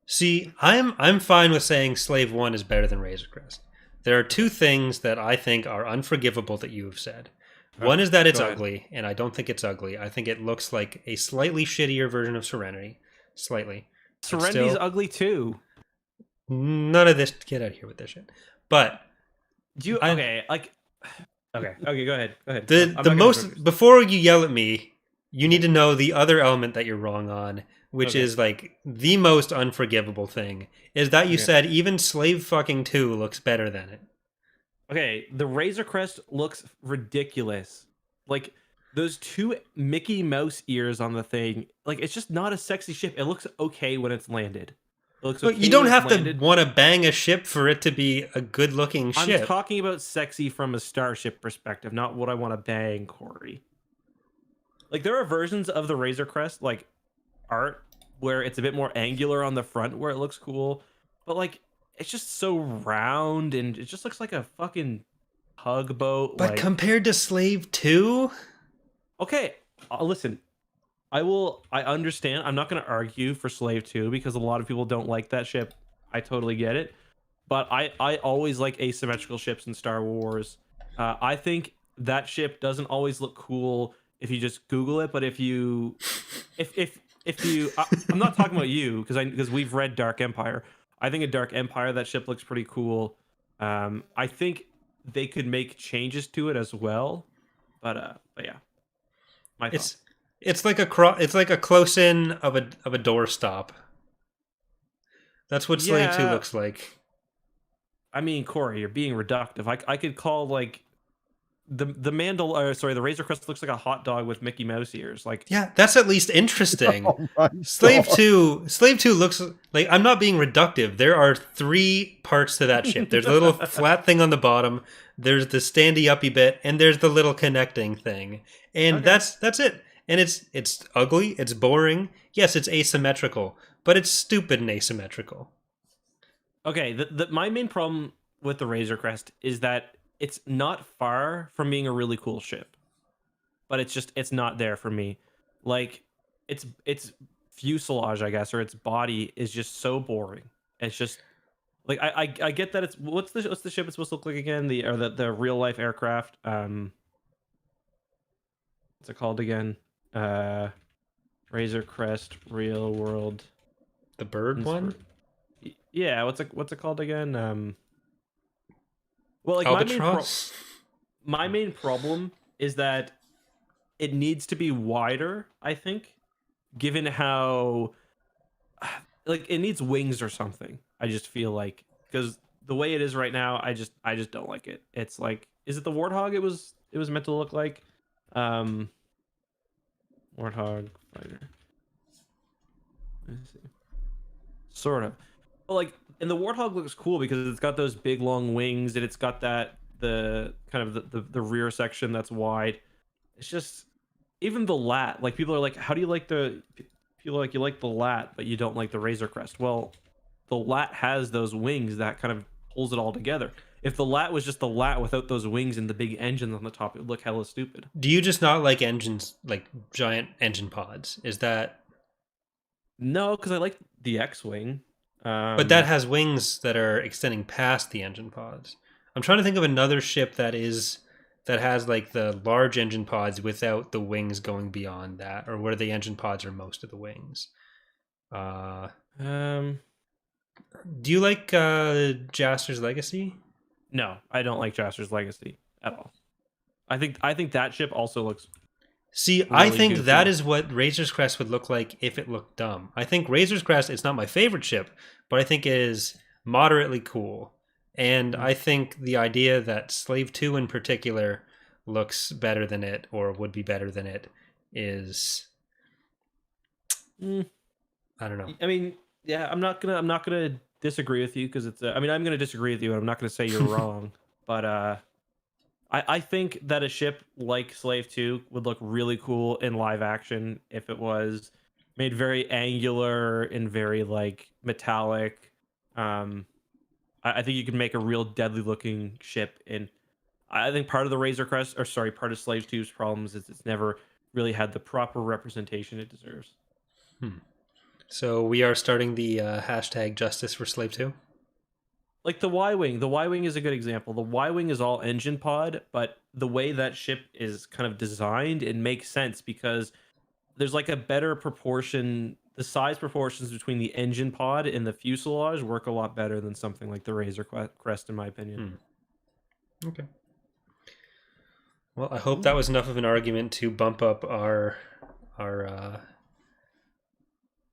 See, I'm fine with saying Slave One is better than Razor Crest. There are 2 things that I think are unforgivable that you have said. One is that it's ugly, and I don't think it's ugly. I think it looks like a slightly shittier version of Serenity. Slightly. Serenity's ugly too. None of this. Get out of here with this shit. But do you? Okay, go ahead. Before you yell at me, you need to know the other element that you're wrong on, which is like the most unforgivable thing, is that you said even Slave fucking 2 looks better than it. Okay, the Razor Crest looks ridiculous. Like, those 2 Mickey Mouse ears on the thing, like, it's just not a sexy ship. It looks okay when it's landed. It looks okay. You don't have to want to bang a ship for it to be a good-looking ship. I'm talking about sexy from a starship perspective, not what I want to bang, Corey. Like, there are versions of the Razor Crest, like, art, where it's a bit more angular on the front, where it looks cool. But, like, it's just so round, and it just looks like a fucking tugboat. But like, compared to Slave 2? Okay, listen. I understand. I'm not going to argue for Slave 2 because a lot of people don't like that ship. I totally get it. But I always like asymmetrical ships in Star Wars. I think that ship doesn't always look cool if you just Google it. But if you, I'm not talking about you because we've read Dark Empire. I think in Dark Empire that ship looks pretty cool. I think they could make changes to it as well. But yeah. It's like a close in of a doorstop. That's what Slave 2 looks like. I mean, Corey, you're being reductive. I could call like the Razor Crest looks like a hot dog with Mickey Mouse ears. Like, yeah, that's at least interesting. Slave 2 looks like, I'm not being reductive. There are 3 parts to that ship. There's a little flat thing on the bottom. There's the standy uppy bit, and there's the little connecting thing. And that's it. And it's ugly, it's boring. Yes, it's asymmetrical, but it's stupid and asymmetrical. Okay, my main problem with the Razor Crest is that it's not far from being a really cool ship, but it's not there for me. Like, its fuselage, I guess, or its body is just so boring. It's just like I get that it's what's the ship it's supposed to look like again? The real life aircraft. What's it called again? Razor Crest Real World. The bird one? Yeah, what's it called again? Well, like Albatross? my main problem is that it needs to be wider, I think, given how like it needs wings or something. I just feel like, because the way it is right now, I just don't like it. It's like, is it the Warthog it was meant to look like? Warthog fighter. Let's see. Sort of. But like, and the Warthog looks cool because it's got those big long wings, and it's got the kind of the rear section that's wide. It's just, even the lat, like, people are like, how do you like you like the lat but you don't like the Razor Crest? Well, the lat has those wings that kind of pulls it all together. If the lat was just the lat without those wings and the big engines on the top, it would look hella stupid. Do you just not like engines, like giant engine pods? Is that... No, because I like the X-Wing. But that has wings that are extending past the engine pods. I'm trying to think of another ship that has like the large engine pods without the wings going beyond that, or where the engine pods are most of the wings. Do you like Jaster's Legacy? No, I don't like Jaster's Legacy at all. I think that ship also looks See, really I think goofy. that is what Razor's Crest would look like if it looked dumb. I think Razor's Crest is not my favorite ship, but I think it is moderately cool. And I think the idea that Slave 2 in particular looks better than it, or would be better than it, is... I don't know. I mean, yeah, I'm not gonna disagree with you because it's. I mean, I'm gonna disagree with you, and I'm not gonna say you're wrong. But I think that a ship like Slave 2 would look really cool in live action if it was made very angular and very like metallic. I think you could make a real deadly looking ship. And I think part of the Razor Crest, or sorry, part of Slave 2's problems is it's never really had the proper representation it deserves. So we are starting the hashtag Justice for Slave 2? Like the Y-Wing. The Y-Wing is a good example. The Y-Wing is all engine pod, but the way that ship is kind of designed, it makes sense because there's like a better proportion. The size proportions between the engine pod and the fuselage work a lot better than something like the Razor Crest, in my opinion. Okay. Well, I hope that was enough of an argument to bump up our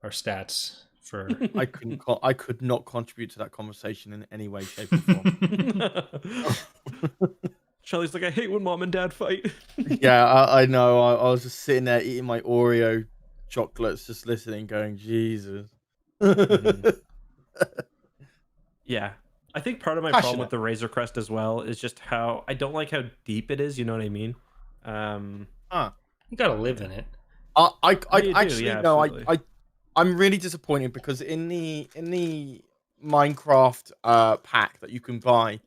stats for. I could not contribute to that conversation in any way, shape, or form. Charlie's like, I hate when mom and dad fight. Yeah, I know. I was just sitting there eating my Oreo chocolates, just listening, going, Jesus. Yeah. I think part of my problem with the Razor Crest as well is just how I don't like how deep it is. You know what I mean? You gotta live in it. I actually yeah, no. absolutely. I'm really disappointed because in the Minecraft pack that you can buy,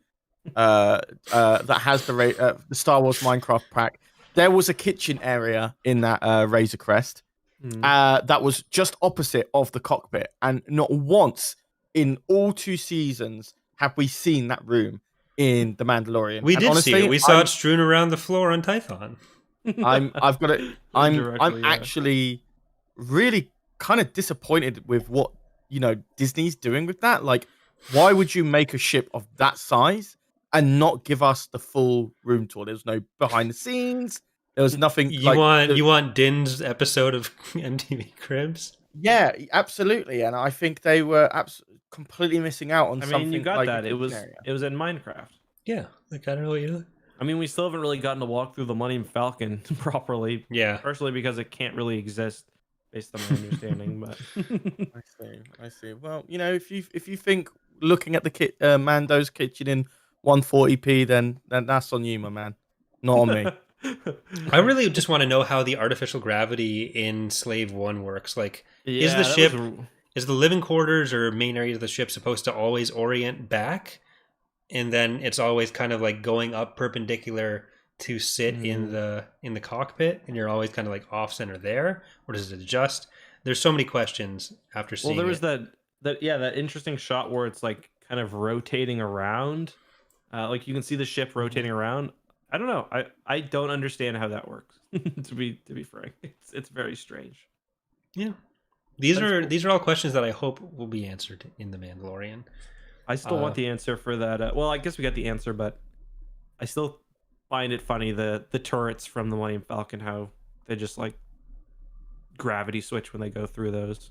that has the Star Wars Minecraft pack, there was a kitchen area in that Razor Crest that was just opposite of the cockpit, and not once in all 2 seasons have we seen that room in The Mandalorian. We and did honestly, see it. We saw it strewn around the floor on Tython. I'm actually really kind of disappointed with what Disney's doing with that. Like, why would you make a ship of that size and not give us the full room tour? There was no behind the scenes. There was nothing. You want Din's episode of MTV Cribs? Yeah, absolutely. And I think they were completely missing out on something. I mean, you got like that. It was in Minecraft. Yeah, like I don't know what you. I mean, we still haven't really gotten to walk through the Millennium Falcon properly. Yeah, partially because it can't really exist, based on my understanding. But I see. Well, if you think looking at the Mando's kitchen in 140p, then that's on you, my man, not on me. I really just want to know how the artificial gravity in Slave 1 works. Like, is the living quarters or main areas of the ship supposed to always orient back, and then it's always kind of like going up perpendicular to sit in the cockpit, and you're always kind of like off center there, or does it adjust? There's so many questions after seeing. Well, there was that interesting shot where it's like kind of rotating around, like you can see the ship rotating around. I don't know. I don't understand how that works. to be frank, it's very strange. Yeah, these are all questions that I hope will be answered in The Mandalorian. I still want the answer for that. Well, I guess we got the answer, but I still find it funny the turrets from the Millennium Falcon, how they just like gravity switch when they go through those.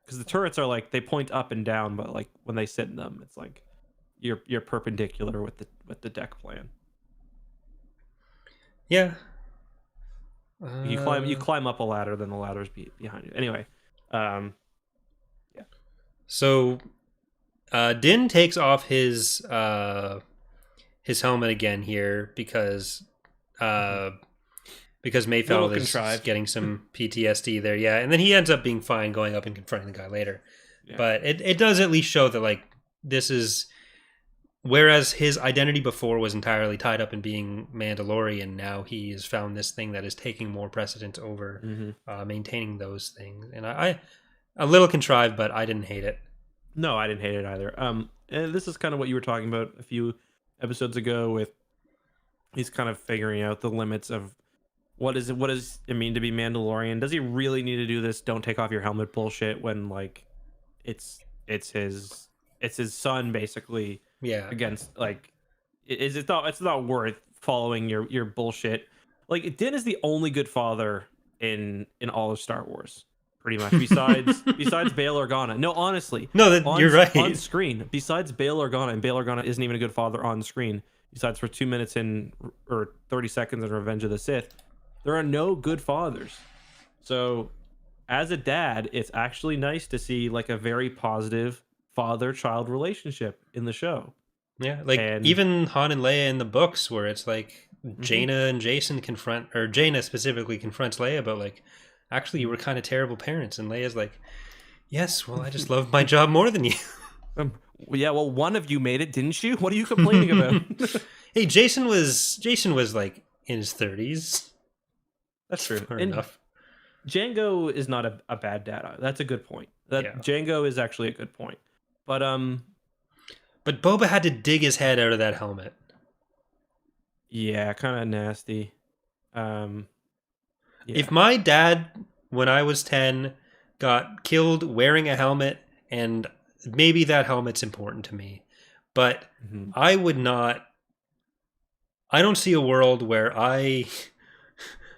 Because the turrets are like they point up and down, but like when they sit in them, it's like you're perpendicular with the deck plan. Yeah. You climb up a ladder, then the ladder's behind you. Anyway, yeah. So, Din takes off his helmet again here because Mayfeld is getting some PTSD there. Yeah, and then he ends up being fine going up and confronting the guy later. Yeah. But it does at least show that like this is. Whereas his identity before was entirely tied up in being Mandalorian, now he has found this thing that is taking more precedence over maintaining those things. And I a little contrived, but I didn't hate it. No, I didn't hate it either. And this is kind of what you were talking about a few episodes ago with he's kind of figuring out the limits of what does it mean to be Mandalorian? Does he really need to do this don't take off your helmet bullshit when like it's his son basically. Yeah. Against like, it's not worth following your bullshit. Like Din is the only good father in all of Star Wars, pretty much. Besides Bail Organa. No, honestly. No, you're right. On screen, besides Bail Organa, and Bail Organa isn't even a good father on screen. Besides for 2 minutes or 30 seconds in Revenge of the Sith, there are no good fathers. So, as a dad, it's actually nice to see like a very positive father-child relationship in the show. Yeah, like even Han and Leia in the books, where it's like Jaina and Jason Jaina specifically confronts Leia about like, actually, you were kind of terrible parents, and Leia's like, yes, well, I just love my job more than you. Yeah, well, one of you made it, didn't you? What are you complaining about? Hey, Jason was like in his 30s. That's true. Fair enough. Django is not a bad dad. That's a good point. Django is actually a good point. But Boba had to dig his head out of that helmet. Yeah, kind of nasty. Yeah. If my dad, when I was 10, got killed wearing a helmet, and maybe that helmet's important to me, but I would not. I don't see a world where I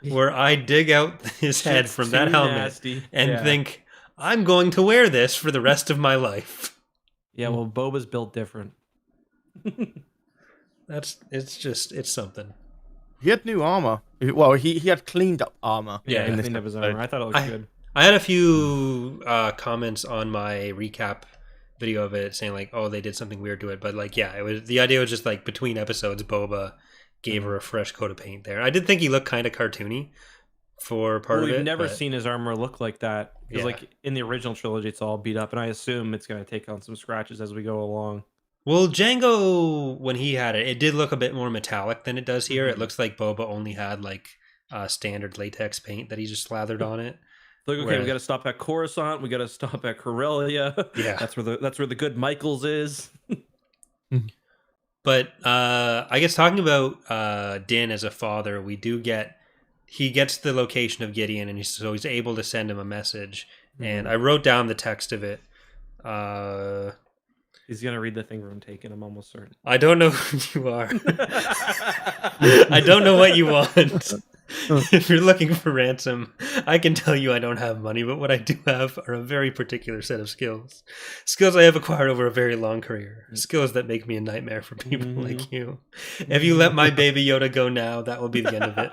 dig out his head from that helmet and think I'm going to wear this for the rest of my life. Yeah, well, Boba's built different. It's something. He had new armor. Well, he had cleaned up armor. Yeah, he cleaned up his armor. I thought it looked good. I had a few comments on my recap video of it saying like, oh, they did something weird to it, but like, yeah, the idea was just like between episodes, Boba gave her a fresh coat of paint there. I did think he looked kind of cartoony for part of it. We've never seen his armor look like that because like in the original trilogy, it's all beat up, and I assume it's going to take on some scratches as we go along. Well, Django, when he had it did look a bit more metallic than it does here. It looks like Boba only had like standard latex paint that he just slathered on it. Like, okay, we got to stop at Coruscant. We got to stop at Corellia. Yeah, that's where the good Michaels is. But I guess talking about Din as a father, he gets the location of Gideon, and he's able to send him a message. And I wrote down the text of it. He's gonna read the thing from Taken. I'm almost certain. I don't know who you are. I don't know what you want. If you're looking for ransom, I can tell you I don't have money, but what I do have are a very particular set of skills. Skills I have acquired over a very long career. Skills that make me a nightmare for people like you. If you let my baby Yoda go now, that will be the end of it.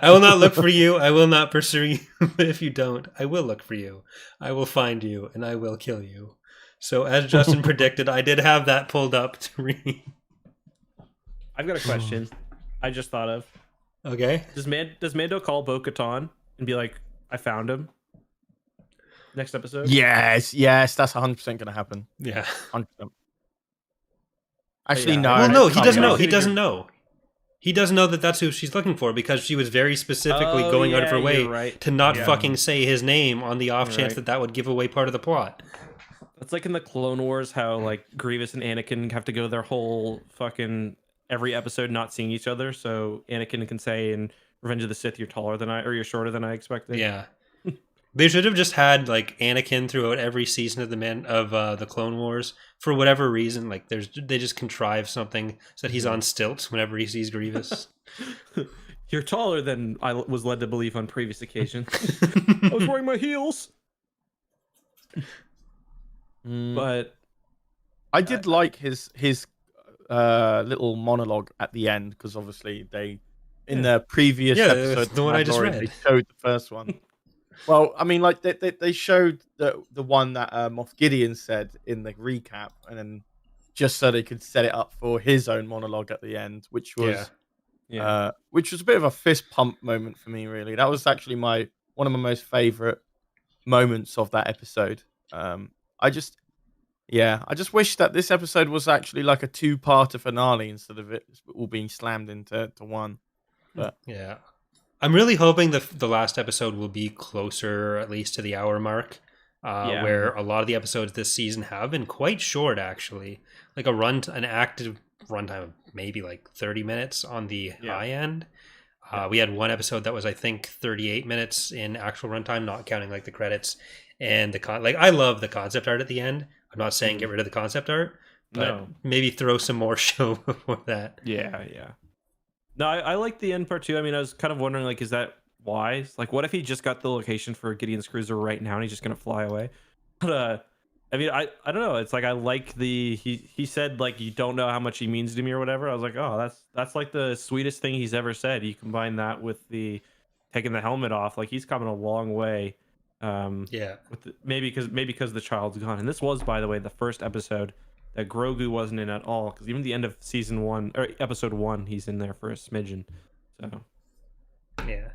I will not look for you. I will not pursue you. But if you don't, I will look for you. I will find you, and I will kill you. So as Justin predicted, I did have that pulled up to read. I've got a question I just thought of. Okay. Does Mando call Bo-Katan and be like, I found him? Next episode? Yes, that's 100% going to happen. Yeah. 100%. Actually, no. Well, no, he doesn't know. He doesn't know. He doesn't know that that's who she's looking for because she was very specifically going out of her way to not fucking say his name on the off chance that would give away part of the plot. It's like in the Clone Wars how like Grievous and Anakin have to go their whole fucking every episode not seeing each other, so Anakin can say in Revenge of the Sith, you're taller than I, or you're shorter than I expected. Yeah. They should have just had like Anakin throughout every season of the Clone Wars for whatever reason. Like they just contrive something so that he's on stilts whenever he sees Grievous. You're taller than I was led to believe on previous occasions. I was wearing my heels. But I did like his little monologue at the end because obviously they in the previous episode, the one I just read, they showed the first one. Well, I mean, like they showed the one that Moff Gideon said in the recap, and then just so they could set it up for his own monologue at the end, which was which was a bit of a fist pump moment for me. Really, that was actually one of my most favorite moments of that episode. I just wish that this episode was actually like a two-parter finale instead of it all being slammed into one. But yeah, I'm really hoping the last episode will be closer, at least to the hour mark, where a lot of the episodes this season have been quite short, actually. Like an active runtime of maybe like 30 minutes on the high end. We had one episode that was, I think, 38 minutes in actual runtime, not counting like the credits. And I love the concept art at the end. I'm not saying get rid of the concept art, but maybe throw some more show before that. Yeah. No, I like the end part too. I mean, I was kind of wondering, like, is that wise? Like, what if he just got the location for Gideon's cruiser right now and he's just gonna fly away? But I mean, I don't know. It's like I like he said like you don't know how much he means to me or whatever. I was like, oh, that's like the sweetest thing he's ever said. You combine that with the taking the helmet off, like he's coming a long way. Yeah. With maybe because the child's gone. And this was, by the way, the first episode that Grogu wasn't in at all. Because even the end of season 1 or episode 1, he's in there for a smidgen. So yeah,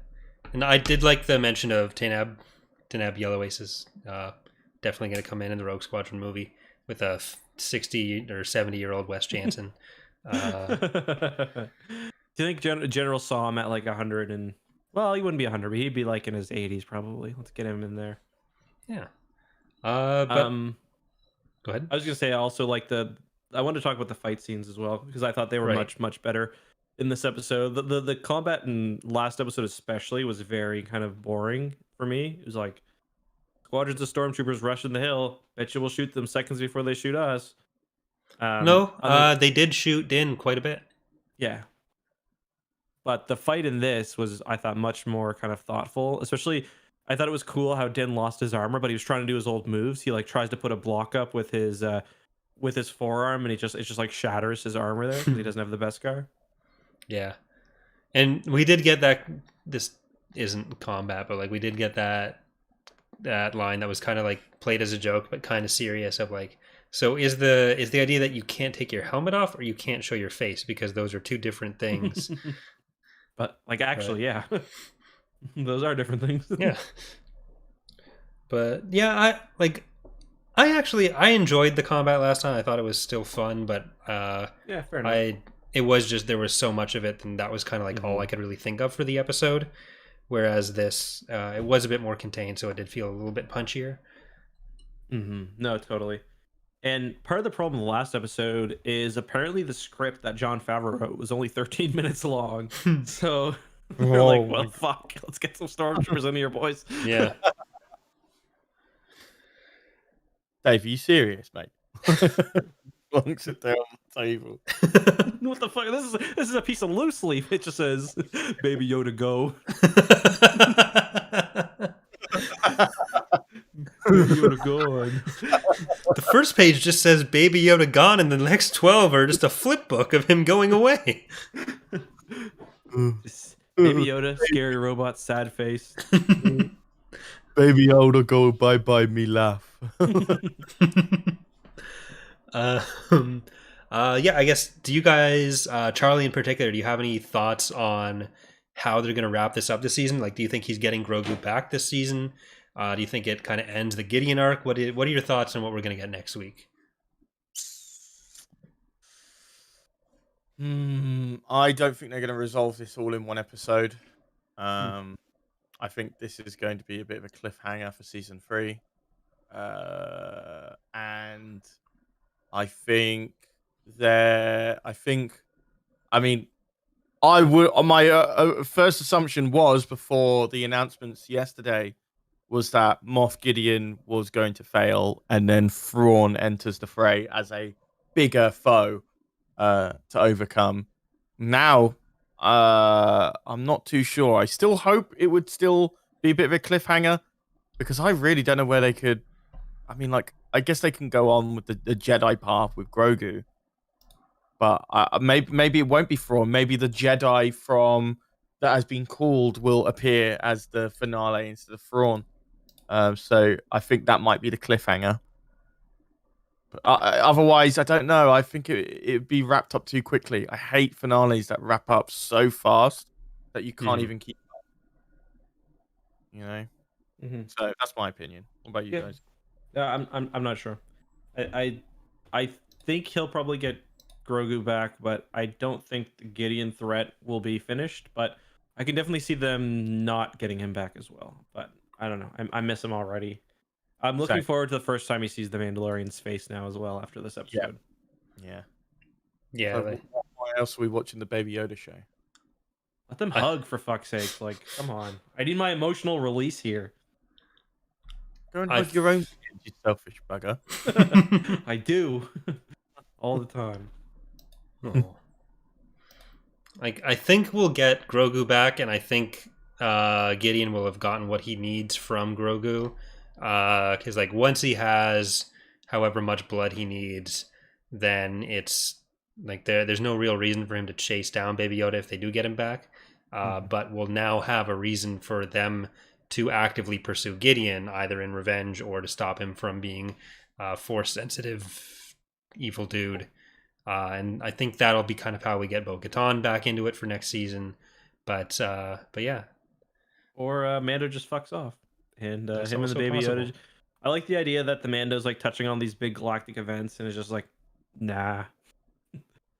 and I did like the mention of Tanab Yellow Aces. Definitely going to come in the Rogue Squadron movie with a 60 or 70-year-old Wes Jansen. Do you think General saw him at like 100 and well, he wouldn't be 100, but he'd be like in his 80s probably. Let's get him in there. Yeah. But go ahead. I was gonna say also like I wanted to talk about the fight scenes as well because I thought they were much better in this episode. The combat in last episode especially was very kind of boring for me. It was like squadrons of stormtroopers rushing the hill. Bet you we'll shoot them seconds before they shoot us. They did shoot Din quite a bit. Yeah. But the fight in this was, I thought, much more kind of thoughtful. Especially, I thought it was cool how Din lost his armor, but he was trying to do his old moves. He like tries to put a block up with his forearm, and it just like shatters his armor there because he doesn't have the Beskar. Yeah, and we did get that. This isn't combat, but like we did get that line that was kind of like played as a joke, but kind of serious. Of like, so is the idea that you can't take your helmet off or you can't show your face because those are two different things. But like actually, yeah, those are different things. Yeah. But yeah, I enjoyed the combat last time. I thought it was still fun, but yeah, fair enough. It was just there was so much of it, and that was kind of like all I could really think of for the episode. Whereas this, it was a bit more contained, so it did feel a little bit punchier. No, totally. And part of the problem in the last episode is apparently the script that Jon Favreau wrote was only 13 minutes long. So they're like, well, fuck, let's get some stormtroopers in here, boys. Yeah. Dave, are you serious, mate? Lunks it down on the table. What the fuck? This is a piece of loose leaf. It just says, "Baby Yoda, go." Baby Yoda gone. The first page just says Baby Yoda gone, and the next 12 are just a flip book of him going away. Baby Yoda, scary robot, sad face. Baby Yoda go bye bye me laugh. Yeah, I guess, do you guys, Charlie in particular, do you have any thoughts on how they're going to wrap this up this season? Like, do you think he's getting Grogu back this season? Do you think it kind of ends the Gideon arc? What are your thoughts on what we're going to get next week? I don't think they're going to resolve this all in one episode. I think this is going to be a bit of a cliffhanger for season 3. And I think I would. My first assumption was before the announcements yesterday was that Moff Gideon was going to fail, and then Thrawn enters the fray as a bigger foe to overcome. Now, I'm not too sure. I still hope it would still be a bit of a cliffhanger because I really don't know where they could. I mean, like, I guess they can go on with the Jedi path with Grogu, but maybe it won't be Thrawn. Maybe the Jedi from that has been called will appear as the finale instead of Thrawn. So I think that might be the cliffhanger. But otherwise, I don't know. I think it'd be wrapped up too quickly. I hate finales that wrap up so fast that you can't even keep up. You know. So that's my opinion. What about you guys? I'm not sure. I think he'll probably get Grogu back, but I don't think the Gideon threat will be finished. But I can definitely see them not getting him back as well. But I don't know. I miss him already. I'm looking forward to the first time he sees the Mandalorian's face now as well after this episode. Yeah. Yeah. Why else are we watching the Baby Yoda show? Let them hug, for fuck's sake. Like, come on. I need my emotional release here. Go and hug your own kids, you selfish bugger. I do. All the time. Oh. Like, I think we'll get Grogu back, and I think Gideon will have gotten what he needs from Grogu. Because like once he has however much blood he needs, then it's like there's no real reason for him to chase down Baby Yoda if they do get him back. But we'll now have a reason for them to actively pursue Gideon, either in revenge or to stop him from being force sensitive evil dude. And I think that'll be kind of how we get Bo-Katan back into it for next season. But yeah. Or Mando just fucks off, and him and the Baby possible. Yoda. I like the idea that the Mando's like touching on these big galactic events, and it's just like, nah.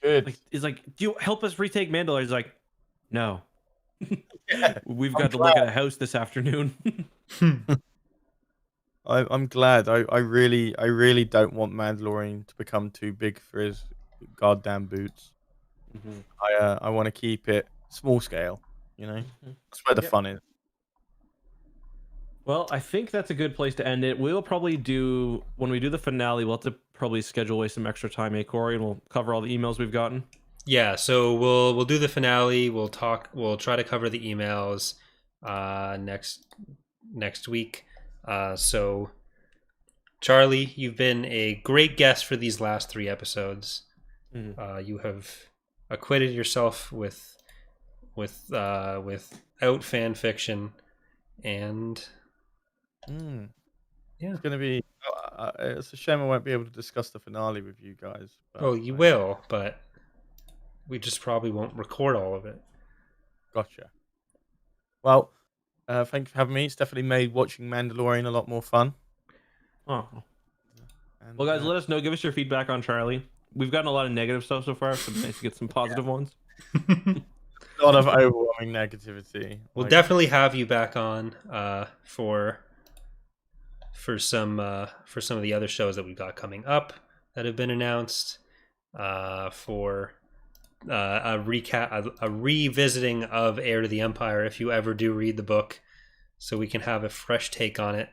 Good. Like, he's like, do you help us retake Mandalore? He's like, no. Yeah, We've got to look at a house this afternoon. I'm glad. I really don't want Mandalorian to become too big for his goddamn boots. I want to keep it small scale. You know, that's where the fun is. Well, I think that's a good place to end it. We'll probably do, when we do the finale, we'll have to probably schedule away some extra time, Corey, and we'll cover all the emails we've gotten. Yeah, so we'll do the finale. We'll try to cover the emails next week. So Charlie, you've been a great guest for these last 3 episodes. You have acquitted yourself without fan fiction, and yeah, it's gonna be. It's a shame I won't be able to discuss the finale with you guys. Well, you will, but we just probably won't record all of it. Gotcha. Well, thank you for having me. It's definitely made watching Mandalorian a lot more fun. Oh. And, well, guys, let us know. Give us your feedback on Charlie. We've gotten a lot of negative stuff so far, so it's nice to get some positive ones. A lot of overwhelming negativity. We'll definitely have you back on for some of the other shows that we've got coming up that have been announced. For a recap, a revisiting of Heir to the Empire, if you ever do read the book, so we can have a fresh take on it.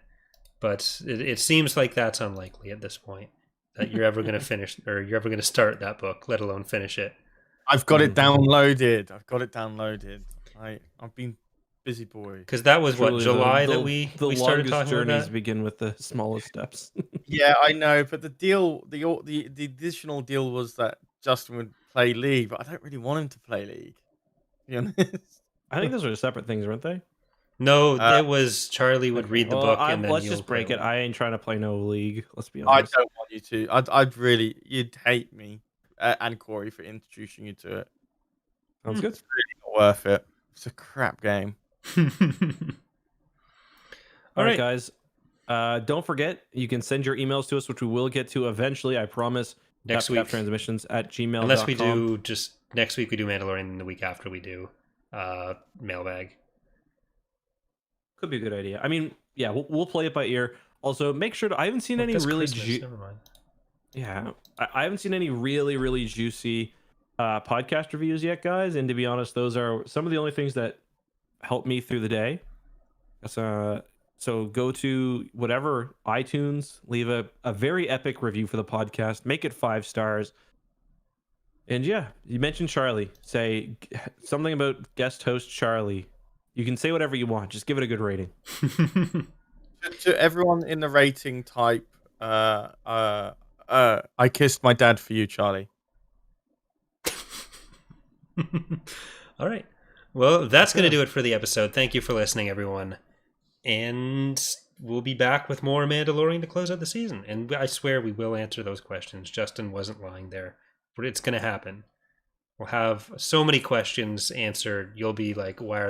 But it seems like that's unlikely at this point, that you're ever going to finish, or you're ever going to start that book, let alone finish it. I've got it downloaded. I've been busy boy. Because that was what, July that we started talking journeys about. Begin with the smallest steps. Yeah, I know, but the deal, the additional deal was that Justin would play League, but I don't really want him to play League. To be honest. I think those are separate things, weren't they? No, it was Charlie would read the book, and then let's just break it. I ain't trying to play no League. Let's be honest. I don't want you to. You'd hate me and Corey for introducing you to it. Sounds good. It's really not worth it. It's a crap game. All right, guys. Don't forget, you can send your emails to us, which we will get to eventually. I promise. Next week, transmissions@gmail.com. Unless we do just next week, we do Mandalorian, and the week after we do mailbag. Could be a good idea. I mean, yeah, we'll play it by ear. Also, make sure to. I haven't seen any really. Never mind. Yeah, I haven't seen any really juicy podcast reviews yet, guys. And to be honest, those are some of the only things that help me through the day. So go to whatever iTunes, leave a very epic review for the podcast, make it 5 stars. And yeah, you mentioned Charlie. Say something about guest host Charlie. You can say whatever you want. Just give it a good rating. To everyone in the rating type, I kissed my dad for you, Charlie. All right. Well, that's going to do it for the episode. Thank you for listening, everyone. And we'll be back with more Mandalorian to close out the season. And I swear we will answer those questions. Justin wasn't lying there. But it's going to happen. We'll have so many questions answered. You'll be like, why are